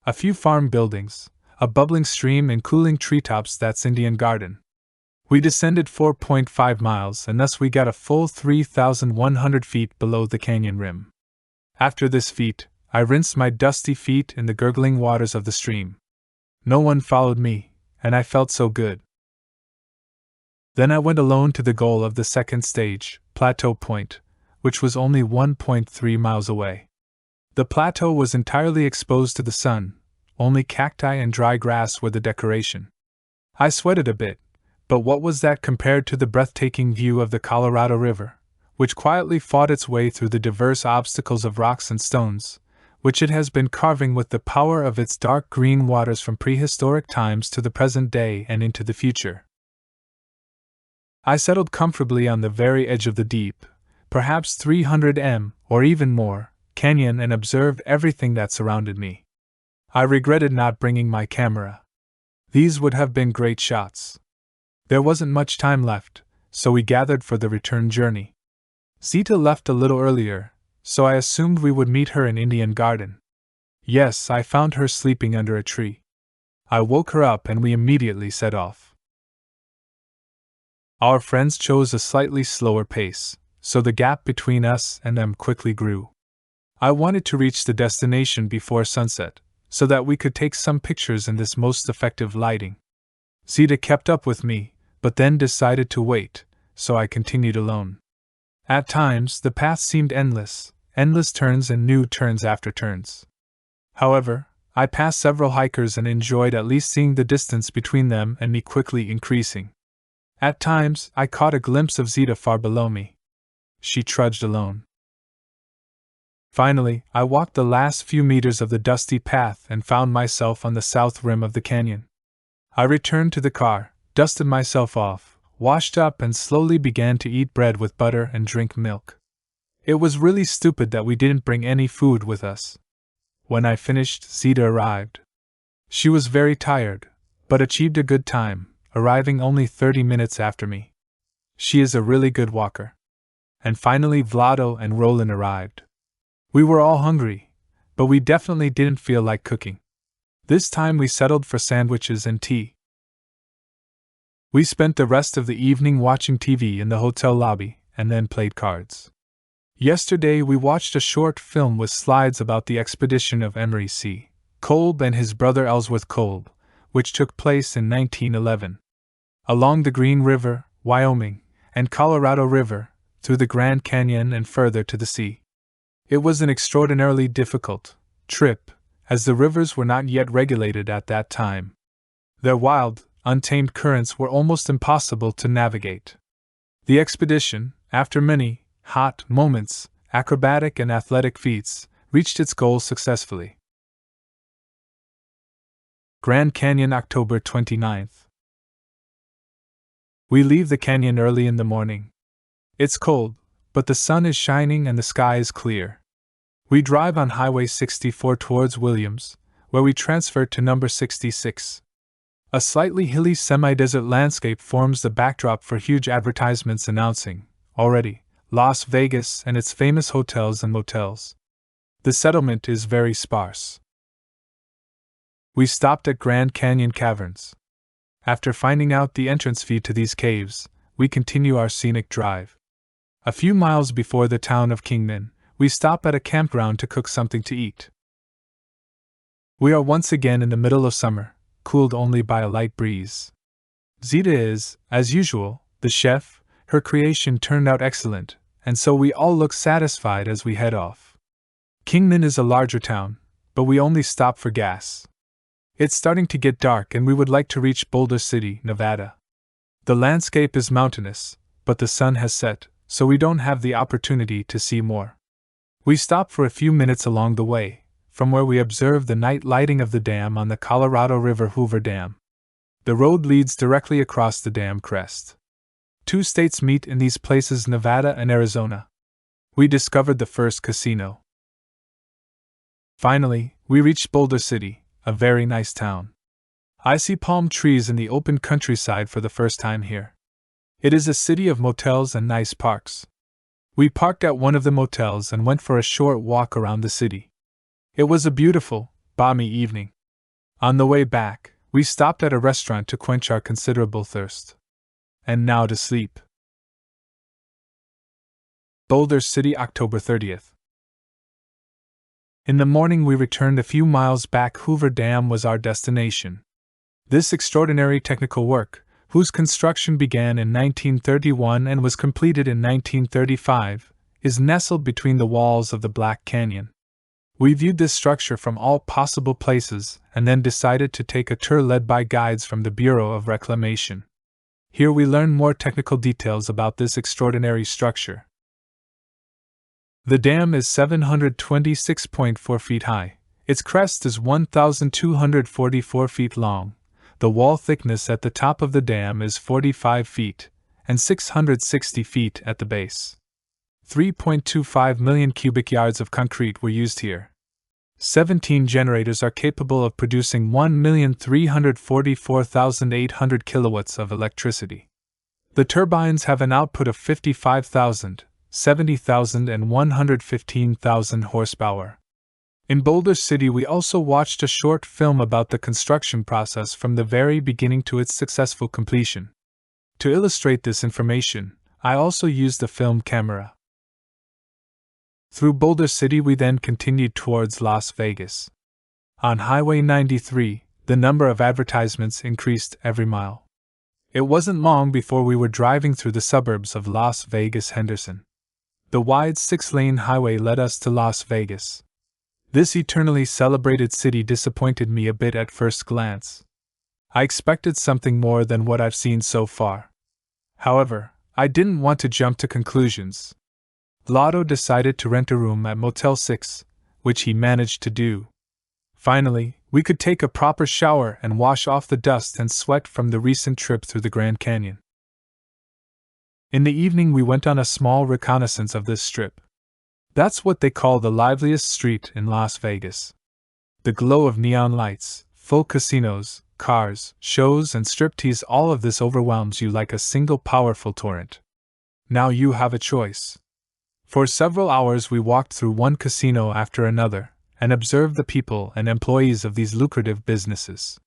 A few farm buildings, a bubbling stream and cooling treetops, that's Indian Garden. We descended 4.5 miles and thus we got a full 3,100 feet below the canyon rim. After this feat, I rinsed my dusty feet in the gurgling waters of the stream. No one followed me, and I felt so good. Then I went alone to the goal of the second stage, Plateau Point, which was only 1.3 miles away. The plateau was entirely exposed to the sun, only cacti and dry grass were the decoration. I sweated a bit, but what was that compared to the breathtaking view of the Colorado River, which quietly fought its way through the diverse obstacles of rocks and stones, which it has been carving with the power of its dark green waters from prehistoric times to the present day and into the future. I settled comfortably on the very edge of the deep, perhaps 300 m, or even more, canyon and observed everything that surrounded me. I regretted not bringing my camera. These would have been great shots. There wasn't much time left, so we gathered for the return journey. Zita left a little earlier, so I assumed we would meet her in Indian Garden. Yes, I found her sleeping under a tree. I woke her up and we immediately set off. Our friends chose a slightly slower pace, so the gap between us and them quickly grew. I wanted to reach the destination before sunset, so that we could take some pictures in this most effective lighting. Zita kept up with me, but then decided to wait, so I continued alone. At times, the path seemed endless turns and new turns after turns. However, I passed several hikers and enjoyed at least seeing the distance between them and me quickly increasing. At times, I caught a glimpse of Zita far below me. She trudged alone. Finally, I walked the last few meters of the dusty path and found myself on the south rim of the canyon. I returned to the car, dusted myself off, washed up and slowly began to eat bread with butter and drink milk. It was really stupid that we didn't bring any food with us. When I finished, Zita arrived. She was very tired, but achieved a good time, arriving only 30 minutes after me. She is a really good walker. And finally Vlado and Roland arrived. We were all hungry, but we definitely didn't feel like cooking. This time we settled for sandwiches and tea. We spent the rest of the evening watching TV in the hotel lobby, and then played cards. Yesterday we watched a short film with slides about the expedition of Emery C. Kolb and his brother Ellsworth Kolb, which took place in 1911. Along the Green River, Wyoming, and Colorado River, through the Grand Canyon and further to the sea. It was an extraordinarily difficult trip, as the rivers were not yet regulated at that time. Their wild, untamed currents were almost impossible to navigate. The expedition, after many hot moments, acrobatic and athletic feats, reached its goal successfully. Grand Canyon, October 29th. We leave the canyon early in the morning. It's cold, but the sun is shining and the sky is clear. We drive on Highway 64 towards Williams, where we transfer to number 66. A slightly hilly semi-desert landscape forms the backdrop for huge advertisements announcing, already, Las Vegas and its famous hotels and motels. The settlement is very sparse. We stopped at Grand Canyon Caverns. After finding out the entrance fee to these caves, we continue our scenic drive. A few miles before the town of Kingman, we stop at a campground to cook something to eat. We are once again in the middle of summer, cooled only by a light breeze. Zita is, as usual, the chef. Her creation turned out excellent, and so we all look satisfied as we head off. Kingman is a larger town, but we only stop for gas. It's starting to get dark and we would like to reach Boulder City, Nevada. The landscape is mountainous, but the sun has set, so we don't have the opportunity to see more. We stop for a few minutes along the way, from where we observe the night lighting of the dam on the Colorado River Hoover Dam. The road leads directly across the dam crest. Two states meet in these places, Nevada and Arizona. We discovered the first casino. Finally, we reached Boulder City, a very nice town. I see palm trees in the open countryside for the first time here. It is a city of motels and nice parks. We parked at one of the motels and went for a short walk around the city. It was a beautiful, balmy evening. On the way back, we stopped at a restaurant to quench our considerable thirst. And now to sleep. Boulder City, October 30th. In the morning we returned a few miles back. Hoover Dam was our destination. This extraordinary technical work, whose construction began in 1931 and was completed in 1935, is nestled between the walls of the Black Canyon. We viewed this structure from all possible places and then decided to take a tour led by guides from the Bureau of Reclamation. Here we learn more technical details about this extraordinary structure. The dam is 726.4 feet high, its crest is 1,244 feet long, the wall thickness at the top of the dam is 45 feet, and 660 feet at the base. 3.25 million cubic yards of concrete were used here. 17 generators are capable of producing 1,344,800 kilowatts of electricity. The turbines have an output of 55,000, 70,000 and 115,000 horsepower. In Boulder City we also watched a short film about the construction process from the very beginning to its successful completion. To illustrate this information, I also used a film camera. Through Boulder City we then continued towards Las Vegas. On Highway 93, the number of advertisements increased every mile. It wasn't long before we were driving through the suburbs of Las Vegas Henderson. The wide 6-lane highway led us to Las Vegas. This eternally celebrated city disappointed me a bit at first glance. I expected something more than what I've seen so far. However, I didn't want to jump to conclusions. Vlado decided to rent a room at Motel 6, which he managed to do. Finally, we could take a proper shower and wash off the dust and sweat from the recent trip through the Grand Canyon. In the evening we went on a small reconnaissance of this strip. That's what they call the liveliest street in Las Vegas. The glow of neon lights, full casinos, cars, shows and striptease, all of this overwhelms you like a single powerful torrent. Now you have a choice. For several hours we walked through one casino after another, and observed the people and employees of these lucrative businesses.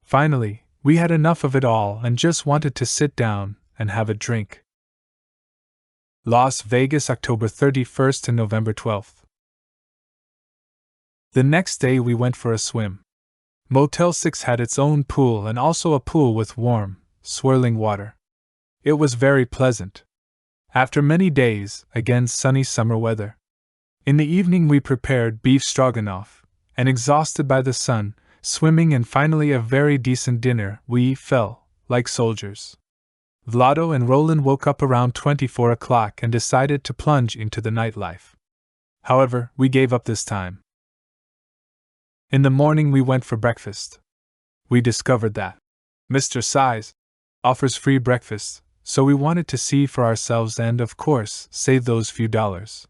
Finally, we had enough of it all and just wanted to sit down and have a drink. Las Vegas, October 31st to November 12th. The next day we went for a swim. Motel 6 had its own pool and also a pool with warm, swirling water. It was very pleasant. After many days, again sunny summer weather. In the evening we prepared beef stroganoff, and exhausted by the sun, swimming and finally a very decent dinner, we fell like soldiers. Vlado and Roland woke up around 24 o'clock and decided to plunge into the nightlife. However, we gave up this time. In the morning we went for breakfast. We discovered that Mr. Size offers free breakfast, so we wanted to see for ourselves and, of course, save those few dollars.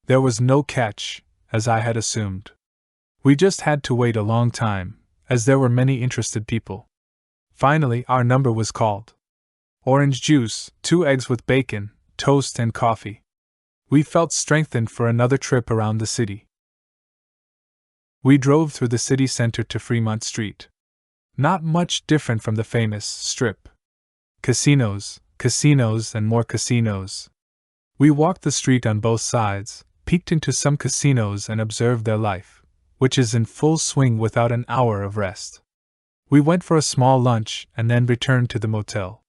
There was no catch, as I had assumed. We just had to wait a long time, as there were many interested people. Finally, our number was called. Orange juice, 2 eggs with bacon, toast and coffee. We felt strengthened for another trip around the city. We drove through the city center to Fremont Street. Not much different from the famous Strip. Casinos, casinos, and more casinos. We walked the street on both sides, peeked into some casinos, and observed their life, which is in full swing without an hour of rest. We went for a small lunch and then returned to the motel.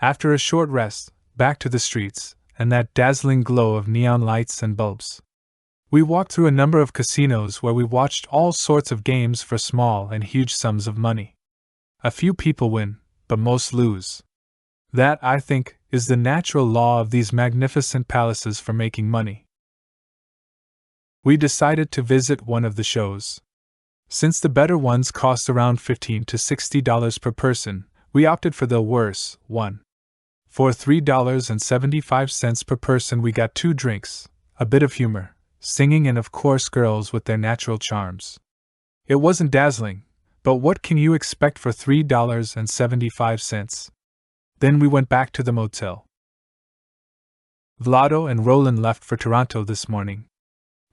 After a short rest, back to the streets, and that dazzling glow of neon lights and bulbs. We walked through a number of casinos where we watched all sorts of games for small and huge sums of money. A few people win, but most lose. That, I think, is the natural law of these magnificent palaces for making money. We decided to visit one of the shows. Since the better ones cost around $15 to $60 per person, we opted for the worse one. For $3.75 per person, we got 2 drinks, a bit of humor, singing, and of course girls with their natural charms. It wasn't dazzling, but what can you expect for $3.75? Then we went back to the motel. Vlado and Roland left for Toronto this morning.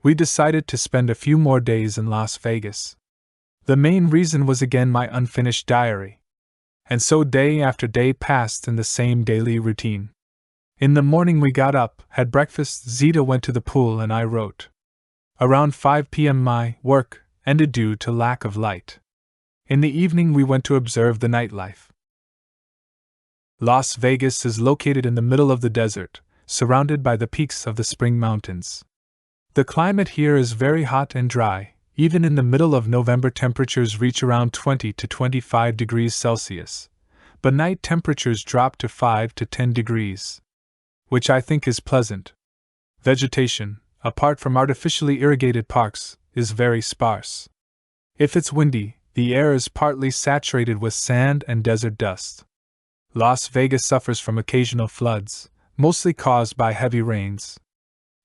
We decided to spend a few more days in Las Vegas. The main reason was again my unfinished diary. And so day after day passed in the same daily routine. In the morning we got up, had breakfast, Zita went to the pool, and I wrote. Around 5 p.m. my work ended due to lack of light. In the evening we went to observe the nightlife. Las Vegas is located in the middle of the desert, surrounded by the peaks of the Spring Mountains. The climate here is very hot and dry. Even in the middle of November temperatures reach around 20 to 25 degrees Celsius, but night temperatures drop to 5 to 10 degrees. Which I think is pleasant. Vegetation, apart from artificially irrigated parks, is very sparse. If it's windy, the air is partly saturated with sand and desert dust. Las Vegas suffers from occasional floods, mostly caused by heavy rains.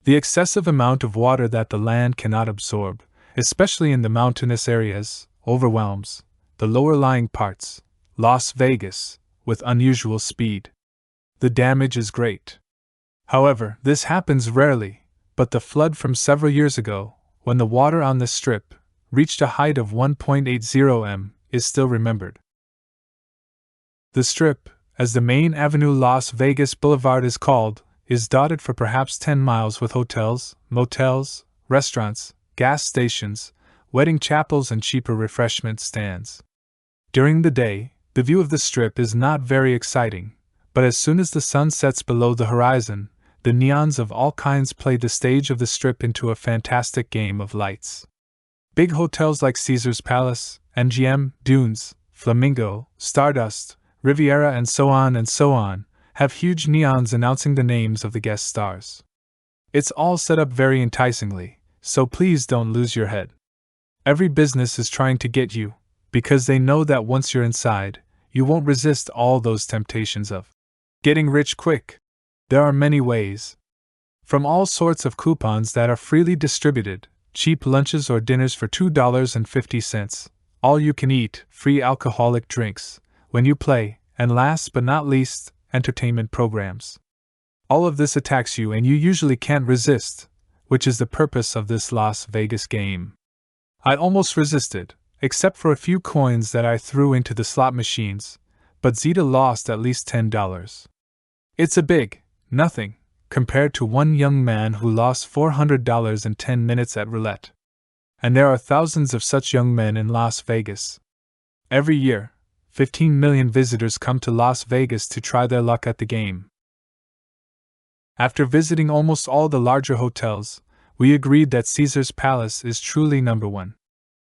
The excessive amount of water that the land cannot absorb, especially in the mountainous areas, overwhelms the lower-lying parts, Las Vegas, with unusual speed. The damage is great. However, this happens rarely, but the flood from several years ago, when the water on the Strip reached a height of 1.80 m, is still remembered. The Strip, as the main avenue Las Vegas Boulevard is called, is dotted for perhaps 10 miles with hotels, motels, restaurants, gas stations, wedding chapels, and cheaper refreshment stands. During the day, the view of the Strip is not very exciting, but as soon as the sun sets below the horizon, the neons of all kinds play the stage of the Strip into a fantastic game of lights. Big hotels like Caesars Palace, MGM, Dunes, Flamingo, Stardust, Riviera, and so on, have huge neons announcing the names of the guest stars. It's all set up very enticingly, so please don't lose your head. Every business is trying to get you, because they know that once you're inside, you won't resist all those temptations of getting rich quick. There are many ways. From all sorts of coupons that are freely distributed, cheap lunches or dinners for $2.50, all you can eat, free alcoholic drinks when you play, and last but not least, entertainment programs. All of this attacks you and you usually can't resist, which is the purpose of this Las Vegas game. I almost resisted, except for a few coins that I threw into the slot machines, but Zita lost at least $10. It's a big nothing, compared to one young man who lost $400 in 10 minutes at roulette. And there are thousands of such young men in Las Vegas. Every year, 15 million visitors come to Las Vegas to try their luck at the game. After visiting almost all the larger hotels, we agreed that Caesars Palace is truly number one.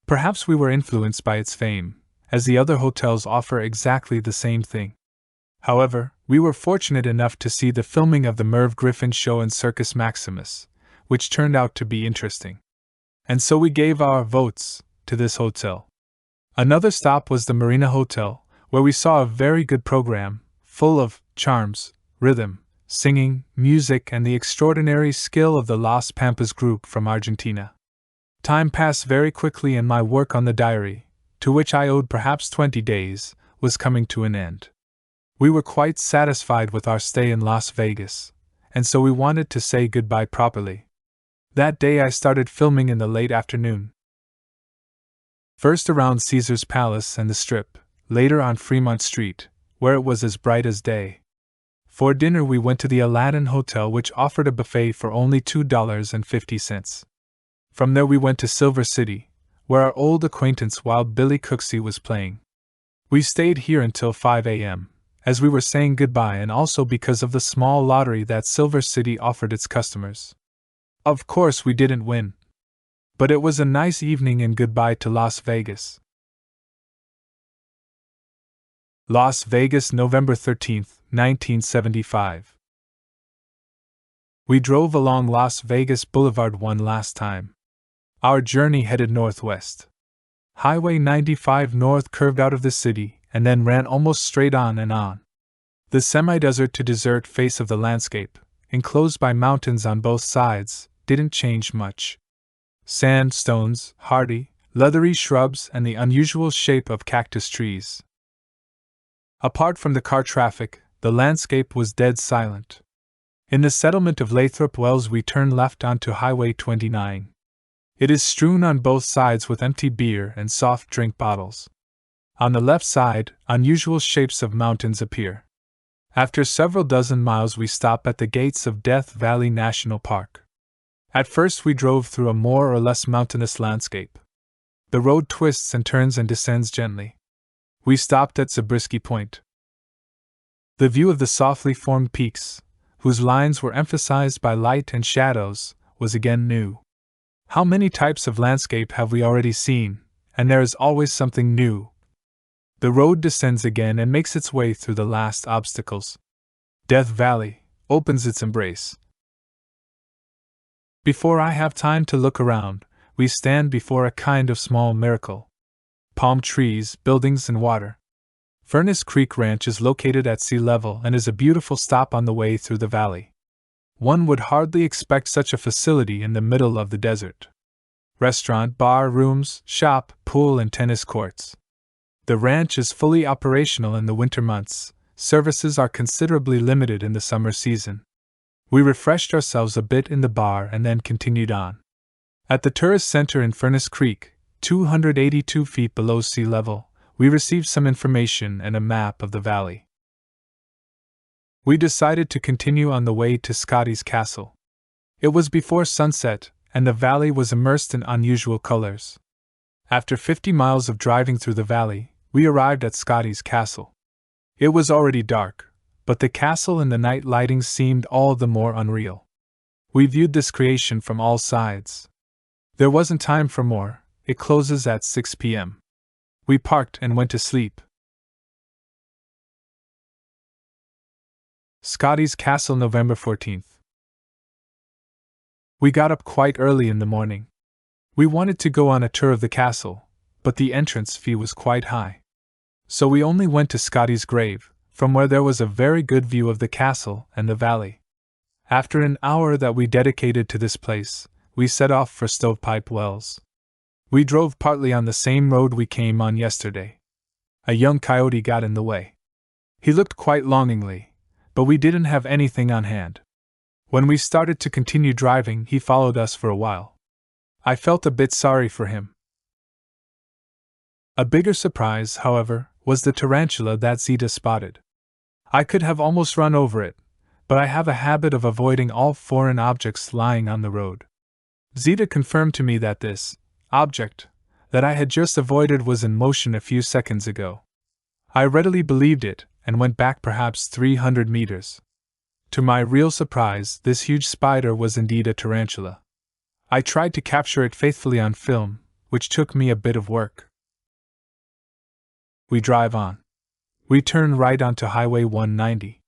Perhaps we were influenced by its fame, as the other hotels offer exactly the same thing. However, we were fortunate enough to see the filming of the Merv Griffin show in Circus Maximus, which turned out to be interesting. And so we gave our votes to this hotel. Another stop was the Marina Hotel, where we saw a very good program, full of charms, rhythm, singing, music, and the extraordinary skill of the Las Pampas group from Argentina. Time passed very quickly, and my work on the diary, to which I owed perhaps 20 days, was coming to an end. We were quite satisfied with our stay in Las Vegas, and so we wanted to say goodbye properly. That day I started filming in the late afternoon. First around Caesar's Palace and the Strip, later on Fremont Street, where it was as bright as day. For dinner we went to the Aladdin Hotel, which offered a buffet for only $2.50. From there we went to Silver City, where our old acquaintance Wild Billy Cooksey was playing. We stayed here until 5 a.m., as we were saying goodbye and also because of the small lottery that Silver City offered its customers. Of course we didn't win. But it was a nice evening and goodbye to Las Vegas. Las Vegas, November 13, 1975. We drove along Las Vegas Boulevard one last time. Our journey headed northwest. Highway 95 North curved out of the city and then ran almost straight on and on. The semi-desert to desert face of the landscape, enclosed by mountains on both sides, didn't change much. Sandstones, hardy, leathery shrubs, and the unusual shape of cactus trees. Apart from the car traffic, the landscape was dead silent. In the settlement of Lathrop Wells we turned left onto Highway 29. It is strewn on both sides with empty beer and soft drink bottles. On the left side, unusual shapes of mountains appear. After several dozen miles we stop at the gates of Death Valley National Park. At first we drove through a more or less mountainous landscape. The road twists and turns and descends gently. We stopped at Zabriskie Point. The view of the softly formed peaks, whose lines were emphasized by light and shadows, was again new. How many types of landscape have we already seen, and there is always something new. The road descends again and makes its way through the last obstacles. Death Valley opens its embrace. Before I have time to look around, we stand before a kind of small miracle. Palm trees, buildings, and water. Furnace Creek Ranch is located at sea level and is a beautiful stop on the way through the valley. One would hardly expect such a facility in the middle of the desert. Restaurant, bar, rooms, shop, pool, and tennis courts. The ranch is fully operational in the winter months. Services are considerably limited in the summer season. We refreshed ourselves a bit in the bar and then continued on. At the tourist center in Furnace Creek, 282 feet below sea level, we received some information and a map of the valley. We decided to continue on the way to Scotty's Castle. It was before sunset, and the valley was immersed in unusual colors. After 50 miles of driving through the valley, we arrived at Scotty's Castle. It was already dark, but the castle and the night lighting seemed all the more unreal. We viewed this creation from all sides. There wasn't time for more. It closes at 6 p.m. We parked and went to sleep. Scotty's Castle, November 14th. We got up quite early in the morning. We wanted to go on a tour of the castle, but the entrance fee was quite high. So we only went to Scotty's grave, from where there was a very good view of the castle and the valley. After an hour that we dedicated to this place, we set off for Stovepipe Wells. We drove partly on the same road we came on yesterday. A young coyote got in the way. He looked quite longingly, but we didn't have anything on hand. When we started to continue driving, he followed us for a while. I felt a bit sorry for him. A bigger surprise, however, was the tarantula that Zita spotted. I could have almost run over it, but I have a habit of avoiding all foreign objects lying on the road. Zita confirmed to me that this object that I had just avoided was in motion a few seconds ago. I readily believed it, and went back perhaps 300 meters. To my real surprise, this huge spider was indeed a tarantula. I tried to capture it faithfully on film, which took me a bit of work. We drive on. We turn right onto Highway 190.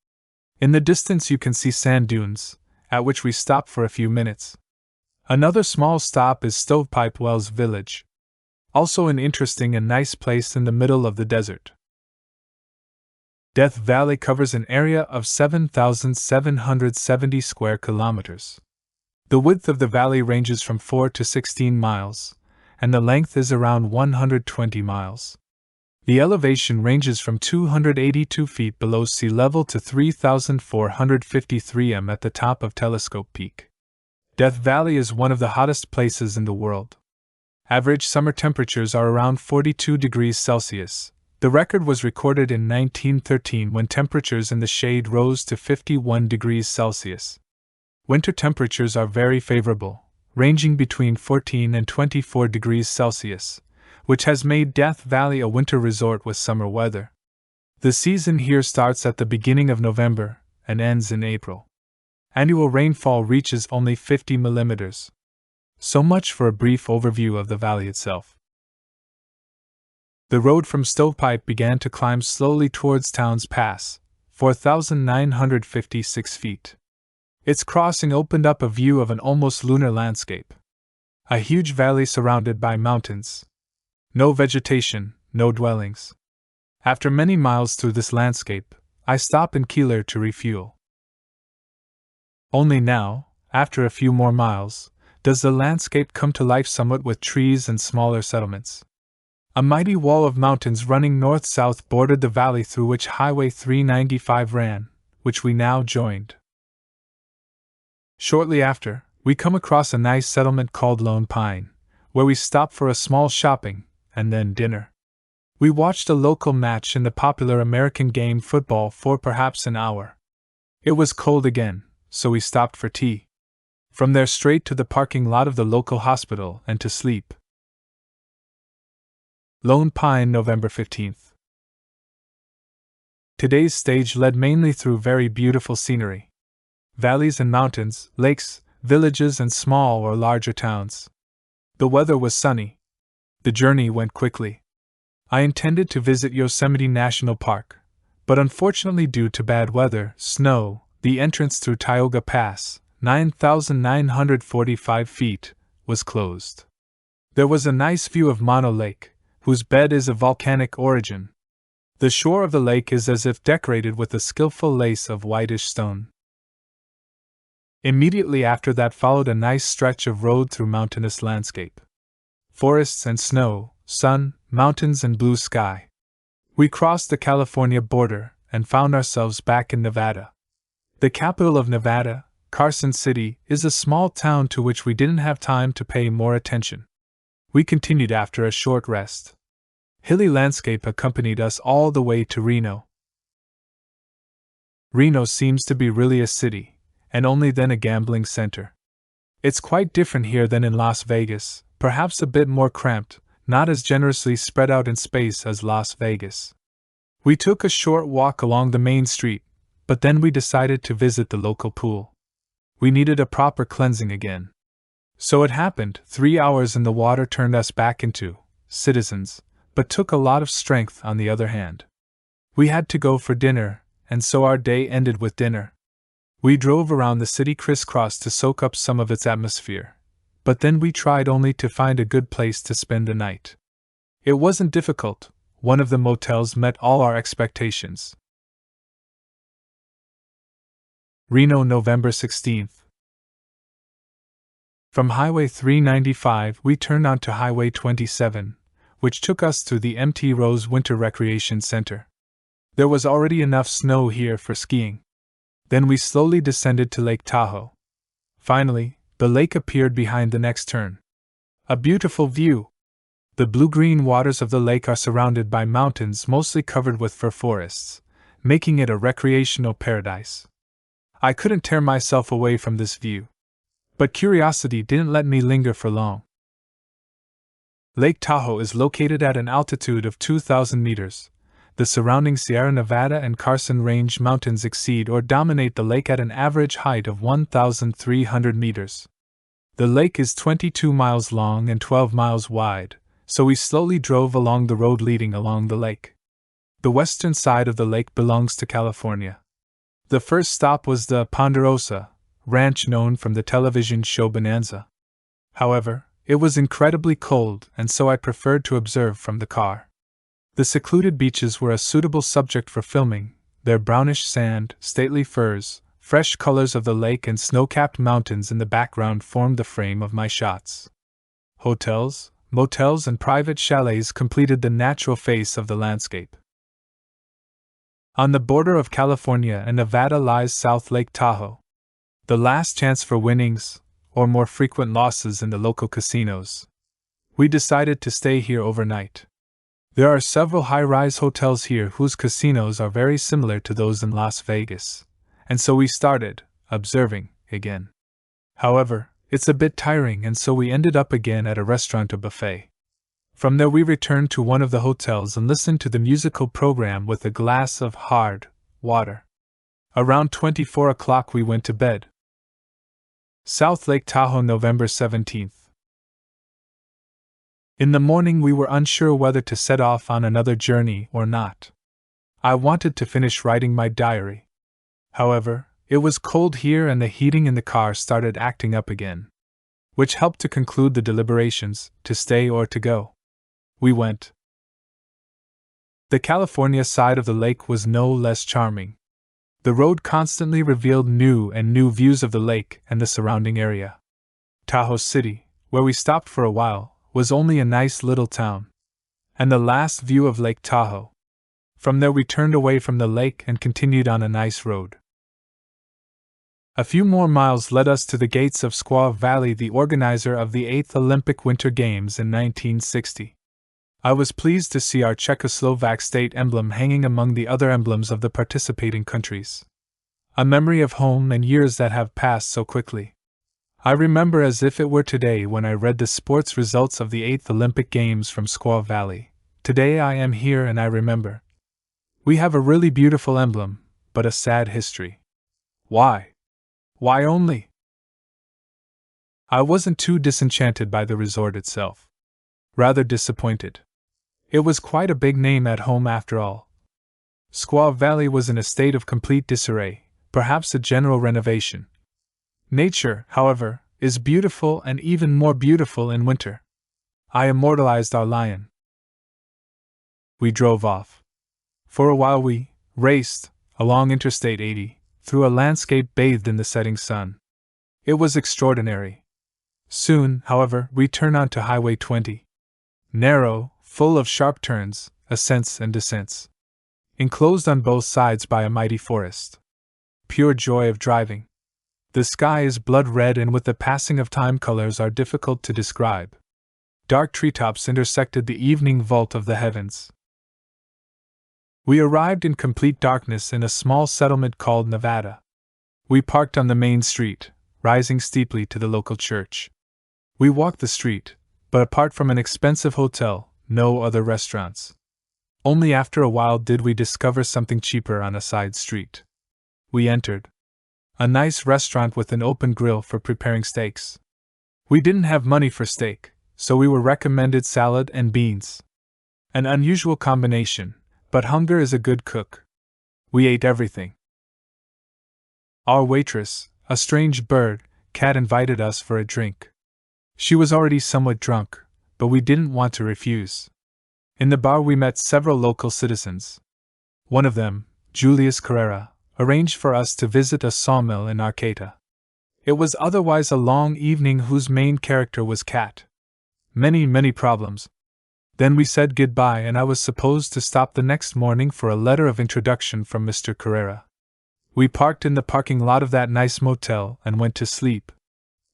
In the distance you can see sand dunes, at which we stop for a few minutes. Another small stop is Stovepipe Wells Village. Also an interesting and nice place in the middle of the desert. Death Valley covers an area of 7,770 square kilometers. The width of the valley ranges from 4 to 16 miles, and the length is around 120 miles. The elevation ranges from 282 feet below sea level to 3,453 m at the top of Telescope Peak. Death Valley is one of the hottest places in the world. Average summer temperatures are around 42 degrees Celsius. The record was recorded in 1913 when temperatures in the shade rose to 51 degrees Celsius. Winter temperatures are very favorable, ranging between 14 and 24 degrees Celsius, which has made Death Valley a winter resort with summer weather. The season here starts at the beginning of November and ends in April. Annual rainfall reaches only 50 millimeters. So much for a brief overview of the valley itself. The road from Stovepipe began to climb slowly towards Towns Pass, 4,956 feet. Its crossing opened up a view of an almost lunar landscape. A huge valley surrounded by mountains. No vegetation, no dwellings. After many miles through this landscape, I stop in Keeler to refuel. Only now, after a few more miles, does the landscape come to life somewhat with trees and smaller settlements. A mighty wall of mountains running north-south bordered the valley through which Highway 395 ran, which we now joined. Shortly after, we come across a nice settlement called Lone Pine, where we stop for a small shopping, and then dinner. We watched a local match in the popular American game football for perhaps an hour. It was cold again, so we stopped for tea. From there straight to the parking lot of the local hospital and to sleep. Lone Pine, November 15th. Today's stage led mainly through very beautiful scenery. Valleys and mountains, lakes, villages and small or larger towns. The weather was sunny. The journey went quickly. I intended to visit Yosemite National Park, but unfortunately due to bad weather, snow, the entrance through Tioga Pass, 9,945 feet, was closed. There was a nice view of Mono Lake, whose bed is of volcanic origin. The shore of the lake is as if decorated with a skillful lace of whitish stone. Immediately after that followed a nice stretch of road through mountainous landscape. Forests and snow, sun, mountains and blue sky. We crossed the California border and found ourselves back in Nevada. The capital of Nevada, Carson City, is a small town to which we didn't have time to pay more attention. We continued after a short rest. Hilly landscape accompanied us all the way to Reno. Reno seems to be really a city, and only then a gambling center. It's quite different here than in Las Vegas, perhaps a bit more cramped, not as generously spread out in space as Las Vegas. We took a short walk along the main street, but then we decided to visit the local pool. We needed a proper cleansing again. So it happened, 3 hours in the water turned us back into citizens, but took a lot of strength on the other hand. We had to go for dinner, and so our day ended with dinner. We drove around the city crisscross to soak up some of its atmosphere, but then we tried only to find a good place to spend the night. It wasn't difficult, one of the motels met all our expectations. Reno, November 16th. From Highway 395 we turned onto Highway 27, which took us to the Mt. Rose Winter Recreation Center. There was already enough snow here for skiing. Then we slowly descended to Lake Tahoe. Finally, the lake appeared behind the next turn. A beautiful view. The blue-green waters of the lake are surrounded by mountains mostly covered with fir forests, making it a recreational paradise. I couldn't tear myself away from this view. But curiosity didn't let me linger for long. Lake Tahoe is located at an altitude of 2,000 meters. The surrounding Sierra Nevada and Carson Range mountains exceed or dominate the lake at an average height of 1,300 meters. The lake is 22 miles long and 12 miles wide, so we slowly drove along the road leading along the lake. The western side of the lake belongs to California. The first stop was the Ponderosa Ranch, known from the television show Bonanza. However, it was incredibly cold, and so I preferred to observe from the car. The secluded beaches were a suitable subject for filming, their brownish sand, stately firs, fresh colors of the lake and snow-capped mountains in the background formed the frame of my shots. Hotels, motels, and private chalets completed the natural face of the landscape. On the border of California and Nevada lies South Lake Tahoe, the last chance for winnings, or more frequent losses in the local casinos. We decided to stay here overnight. There are several high-rise hotels here whose casinos are very similar to those in Las Vegas, and so we started observing again. However, it's a bit tiring, and so we ended up again at a restaurant or buffet. From there we returned to one of the hotels and listened to the musical program with a glass of hard water. Around 24 o'clock we went to bed. South Lake Tahoe, November 17th. In the morning we were unsure whether to set off on another journey or not. I wanted to finish writing my diary. However, it was cold here and the heating in the car started acting up again, which helped to conclude the deliberations, to stay or to go. We went. The California side of the lake was no less charming. The road constantly revealed new and new views of the lake and the surrounding area. Tahoe City, where we stopped for a while, was only a nice little town, and the last view of Lake Tahoe. From there we turned away from the lake and continued on a nice road. A few more miles led us to the gates of Squaw Valley, the organizer of the 8th Olympic Winter Games in 1960. I was pleased to see our Czechoslovak state emblem hanging among the other emblems of the participating countries. A memory of home and years that have passed so quickly. I remember as if it were today when I read the sports results of the 8th Olympic Games from Squaw Valley. Today I am here and I remember. We have a really beautiful emblem, but a sad history. Why? Why only? I wasn't too disenchanted by the resort itself. Rather disappointed. It was quite a big name at home after all. Squaw Valley was in a state of complete disarray, perhaps a general renovation. Nature, however, is beautiful and even more beautiful in winter. I immortalized our lion. We drove off. For a while we raced along Interstate 80, through a landscape bathed in the setting sun. It was extraordinary. Soon, however, we turned onto Highway 20. Narrow, full of sharp turns, ascents and descents. Enclosed on both sides by a mighty forest. Pure joy of driving. The sky is blood red and with the passing of time colors are difficult to describe. Dark treetops intersected the evening vault of the heavens. We arrived in complete darkness in a small settlement called Nevada. We parked on the main street, rising steeply to the local church. We walked the street, but apart from an expensive hotel, no other restaurants. Only after a while did we discover something cheaper on a side street. We entered. A nice restaurant with an open grill for preparing steaks. We didn't have money for steak, so we were recommended salad and beans. An unusual combination, but hunger is a good cook. We ate everything. Our waitress, a strange bird, Cat, invited us for a drink. She was already somewhat drunk, but we didn't want to refuse. In the bar we met several local citizens. One of them, Julius Carrera, arranged for us to visit a sawmill in Arcata. It was otherwise a long evening whose main character was Cat. Many problems. Then we said goodbye and I was supposed to stop the next morning for a letter of introduction from Mr. Carrera. We parked in the parking lot of that nice motel and went to sleep.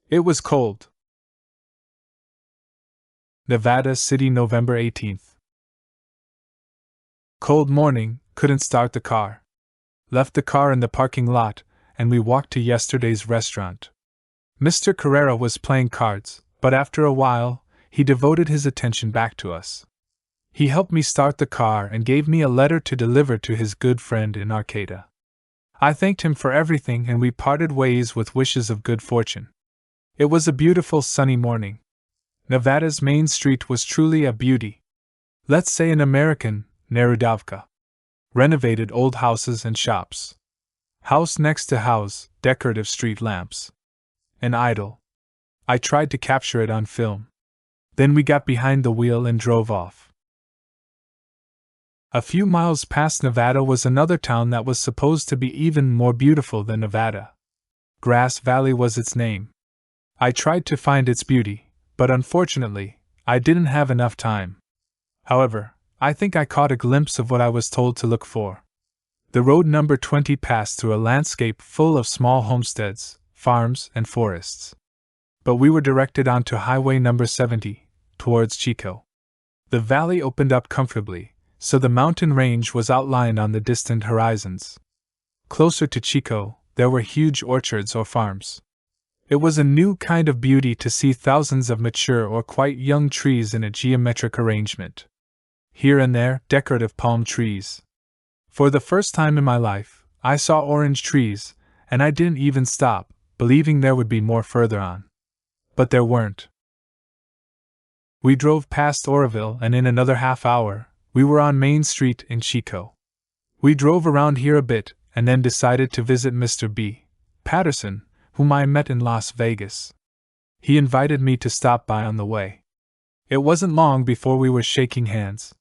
It was cold. Nevada City, November 18th. Cold morning, couldn't start the car. Left the car in the parking lot, and we walked to yesterday's restaurant. Mr. Carrera was playing cards, but after a while, he devoted his attention back to us. He helped me start the car and gave me a letter to deliver to his good friend in Arcata. I thanked him for everything and we parted ways with wishes of good fortune. It was a beautiful sunny morning. Nevada's main street was truly a beauty. Let's say an American Narodovka. Renovated old houses and shops. House next to house, decorative street lamps. An idyll. I tried to capture it on film. Then we got behind the wheel and drove off. A few miles past Nevada was another town that was supposed to be even more beautiful than Nevada. Grass Valley was its name. I tried to find its beauty, but unfortunately, I didn't have enough time. However, I think I caught a glimpse of what I was told to look for. The road number 20 passed through a landscape full of small homesteads, farms, and forests. But we were directed onto highway number 70, towards Chico. The valley opened up comfortably, so the mountain range was outlined on the distant horizons. Closer to Chico, there were huge orchards or farms. It was a new kind of beauty to see thousands of mature or quite young trees in a geometric arrangement. Here and there, decorative palm trees. For the first time in my life, I saw orange trees, and I didn't even stop, believing there would be more further on. But there weren't. We drove past Oroville, and in another half hour, we were on Main Street in Chico. We drove around here a bit, and then decided to visit Mr. B. Patterson, whom I met in Las Vegas. He invited me to stop by on the way. It wasn't long before we were shaking hands.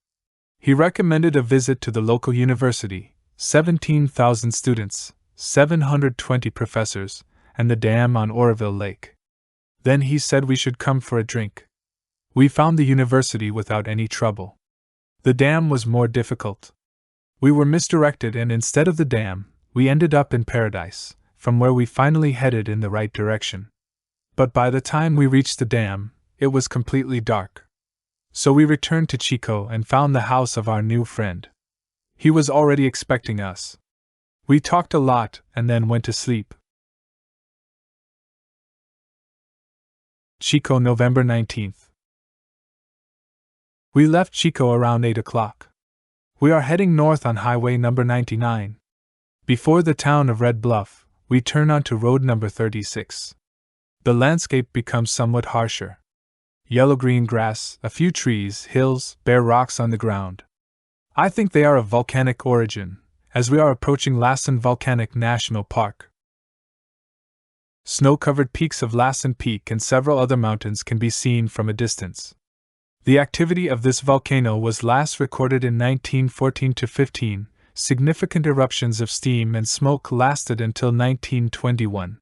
He recommended a visit to the local university, 17,000 students, 720 professors, and the dam on Oroville Lake. Then he said we should come for a drink. We found the university without any trouble. The dam was more difficult. We were misdirected, and instead of the dam, we ended up in Paradise, from where we finally headed in the right direction. But by the time we reached the dam, it was completely dark. So we returned to Chico and found the house of our new friend. He was already expecting us. We talked a lot and then went to sleep. Chico, November 19th. We left Chico around 8 o'clock. We are heading north on highway number 99. Before the town of Red Bluff, we turn onto road number 36. The landscape becomes somewhat harsher. Yellow-green grass, a few trees, hills, bare rocks on the ground. I think they are of volcanic origin, as we are approaching Lassen Volcanic National Park. Snow-covered peaks of Lassen Peak and several other mountains can be seen from a distance. The activity of this volcano was last recorded in 1914-15. Significant eruptions of steam and smoke lasted until 1921.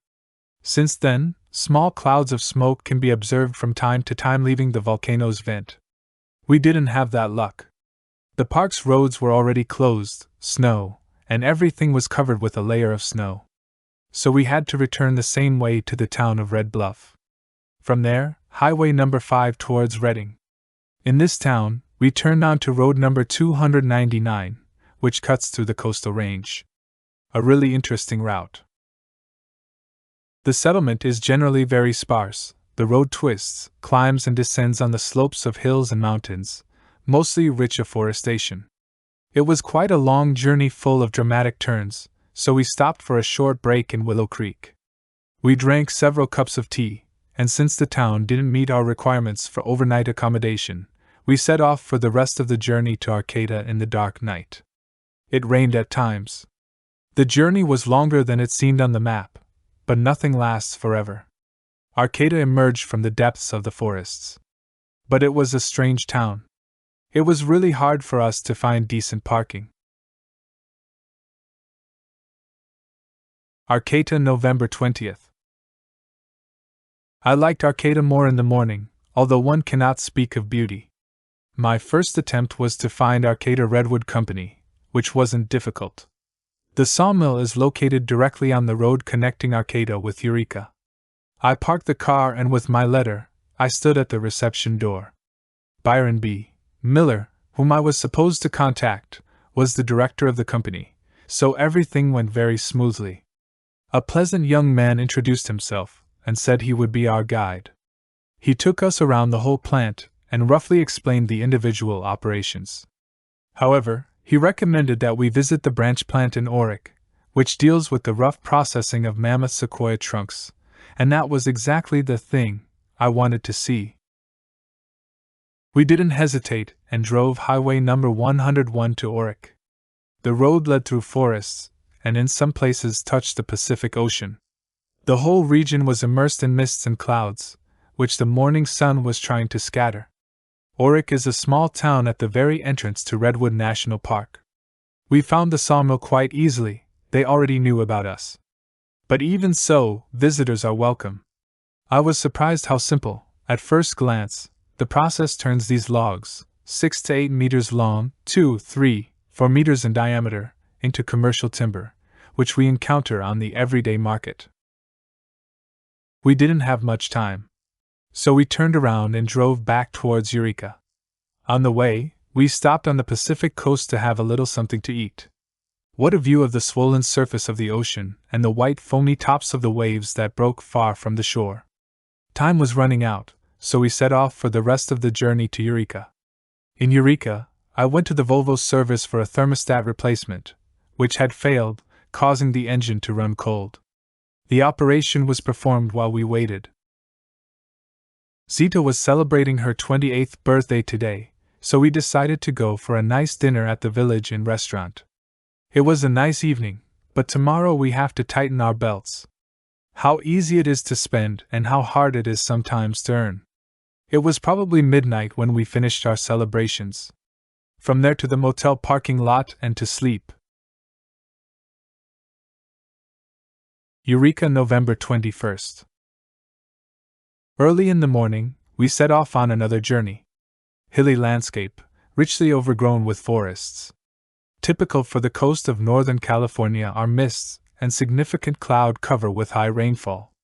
Since then, small clouds of smoke can be observed from time to time leaving the volcano's vent. We didn't have that luck. The park's roads were already closed, snow, and everything was covered with a layer of snow. So we had to return the same way to the town of Red Bluff. From there, highway number 5 towards Redding. In this town, we turned onto road number 299, which cuts through the coastal range. A really interesting route. The settlement is generally very sparse. The road twists, climbs, and descends on the slopes of hills and mountains, mostly rich afforestation. It was quite a long journey full of dramatic turns, so we stopped for a short break in Willow Creek. We drank several cups of tea, and since the town didn't meet our requirements for overnight accommodation, we set off for the rest of the journey to Arcata in the dark night. It rained at times. The journey was longer than it seemed on the map, but nothing lasts forever. Arcata emerged from the depths of the forests. But it was a strange town. It was really hard for us to find decent parking. Arcata, November 20th. I liked Arcata more in the morning, although one cannot speak of beauty. My first attempt was to find Arcata Redwood Company, which wasn't difficult. The sawmill is located directly on the road connecting Arcata with Eureka. I parked the car, and with my letter, I stood at the reception door. Byron B. Miller, whom I was supposed to contact, was the director of the company, so everything went very smoothly. A pleasant young man introduced himself and said he would be our guide. He took us around the whole plant and roughly explained the individual operations. However, he recommended that we visit the branch plant in Orick, which deals with the rough processing of mammoth sequoia trunks, and that was exactly the thing I wanted to see. We didn't hesitate and drove highway number 101 to Orick. The road led through forests, and in some places touched the Pacific Ocean. The whole region was immersed in mists and clouds, which the morning sun was trying to scatter. Orick is a small town at the very entrance to Redwood National Park. We found the sawmill quite easily, they already knew about us. But even so, visitors are welcome. I was surprised how simple, at first glance, The process turns these logs, 6 to 8 meters long, 2, 3, 4 meters in diameter, into commercial timber, which we encounter on the everyday market. We didn't have much time, so we turned around and drove back towards Eureka. On the way, we stopped on the Pacific coast to have a little something to eat. What a view of the swollen surface of the ocean and the white foamy tops of the waves that broke far from the shore. Time was running out, so we set off for the rest of the journey to Eureka. In Eureka, I went to the Volvo service for a thermostat replacement, which had failed, causing the engine to run cold. The operation was performed while we waited. Zita was celebrating her 28th birthday today, so we decided to go for a nice dinner at the Village Inn restaurant. It was a nice evening, but tomorrow we have to tighten our belts. How easy it is to spend and how hard it is sometimes to earn. It was probably midnight when we finished our celebrations. From there to the motel parking lot and to sleep. Eureka, November 21st. Early in the morning, we set off on another journey. Hilly landscape, richly overgrown with forests. Typical for the coast of Northern California are mists and significant cloud cover with high rainfall.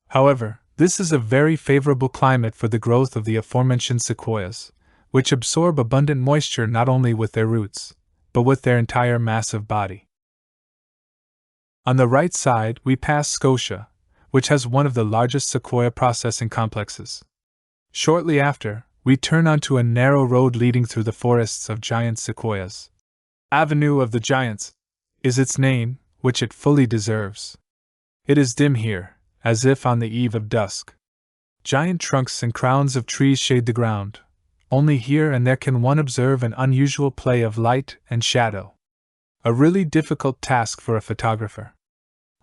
However, this is a very favorable climate for the growth of the aforementioned sequoias, which absorb abundant moisture not only with their roots, but with their entire massive body. On the right side, we pass Scotia, which has one of the largest sequoia processing complexes. Shortly after, we turn onto a narrow road leading through the forests of giant sequoias. Avenue of the Giants is its name, which it fully deserves. It is dim here, as if on the eve of dusk. Giant trunks and crowns of trees shade the ground. Only here and there can one observe an unusual play of light and shadow. A really difficult task for a photographer.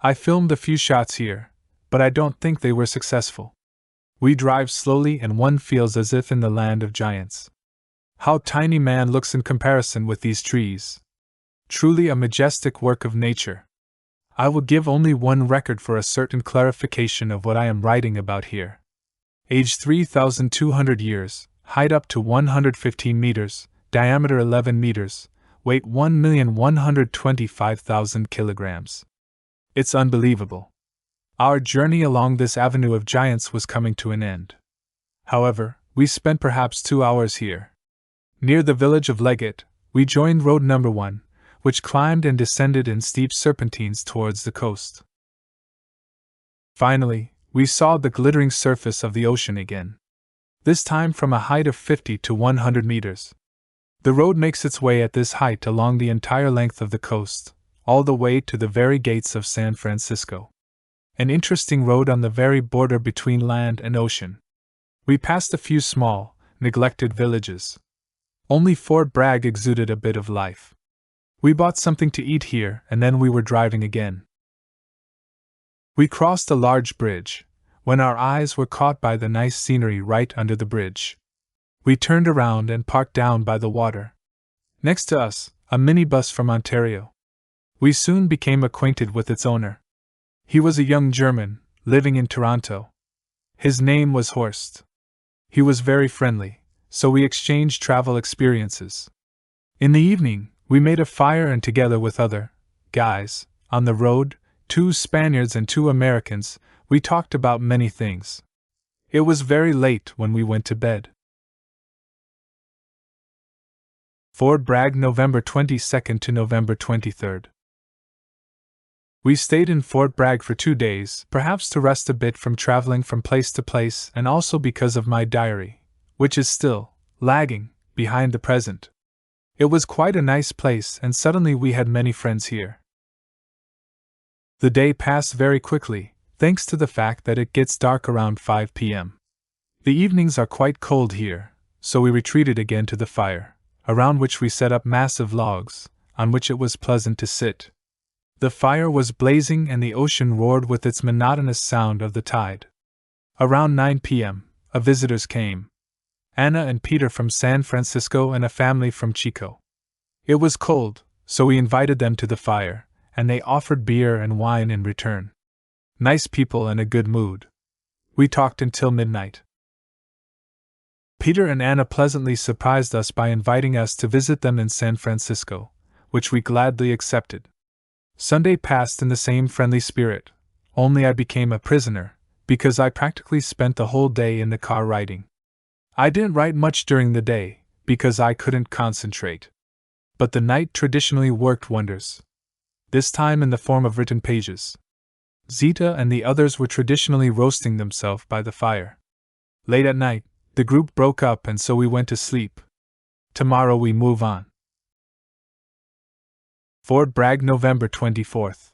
I filmed a few shots here, but I don't think they were successful. We drive slowly and one feels as if in the land of giants. How tiny man looks in comparison with these trees. Truly a majestic work of nature. I will give only one record for a certain clarification of what I am writing about here. Age 3,200 years, height up to 115 meters, diameter 11 meters, weight 1,125,000 kilograms. It's unbelievable. Our journey along this avenue of giants was coming to an end. However, we spent perhaps 2 hours here. Near the village of Leggett, we joined road number 1, which climbed and descended in steep serpentines towards the coast. Finally, we saw the glittering surface of the ocean again. This time from a height of 50 to 100 meters. The road makes its way at this height along the entire length of the coast, all the way to the very gates of San Francisco. An interesting road on the very border between land and ocean. We passed a few small, neglected villages. Only Fort Bragg exuded a bit of life. We bought something to eat here and then we were driving again. We crossed a large bridge, when our eyes were caught by the nice scenery right under the bridge. We turned around and parked down by the water. Next to us, a minibus from Ontario. We soon became acquainted with its owner. He was a young German, living in Toronto. His name was Horst. He was very friendly, so we exchanged travel experiences. In the evening, we made a fire and together with other guys on the road, 2 Spaniards and 2 Americans, we talked about many things. It was very late when we went to bed. Fort Bragg, November 22nd to November 23rd. We stayed in Fort Bragg for 2 days, perhaps to rest a bit from traveling from place to place and also because of my diary, which is still lagging behind the present. It was quite a nice place and suddenly we had many friends here. The day passed very quickly, thanks to the fact that it gets dark around 5 p.m. The evenings are quite cold here, so we retreated again to the fire, around which we set up massive logs, on which it was pleasant to sit. The fire was blazing and the ocean roared with its monotonous sound of the tide. Around 9 p.m., visitors came. Anna and Peter from San Francisco and a family from Chico. It was cold, so we invited them to the fire, and they offered beer and wine in return. Nice people and a good mood. We talked until midnight. Peter and Anna pleasantly surprised us by inviting us to visit them in San Francisco, which we gladly accepted. Sunday passed in the same friendly spirit, only I became a prisoner, because I practically spent the whole day in the car writing. I didn't write much during the day, because I couldn't concentrate. But the night traditionally worked wonders. This time in the form of written pages. Zita and the others were traditionally roasting themselves by the fire. Late at night, the group broke up and so we went to sleep. Tomorrow we move on. Fort Bragg, November 24th.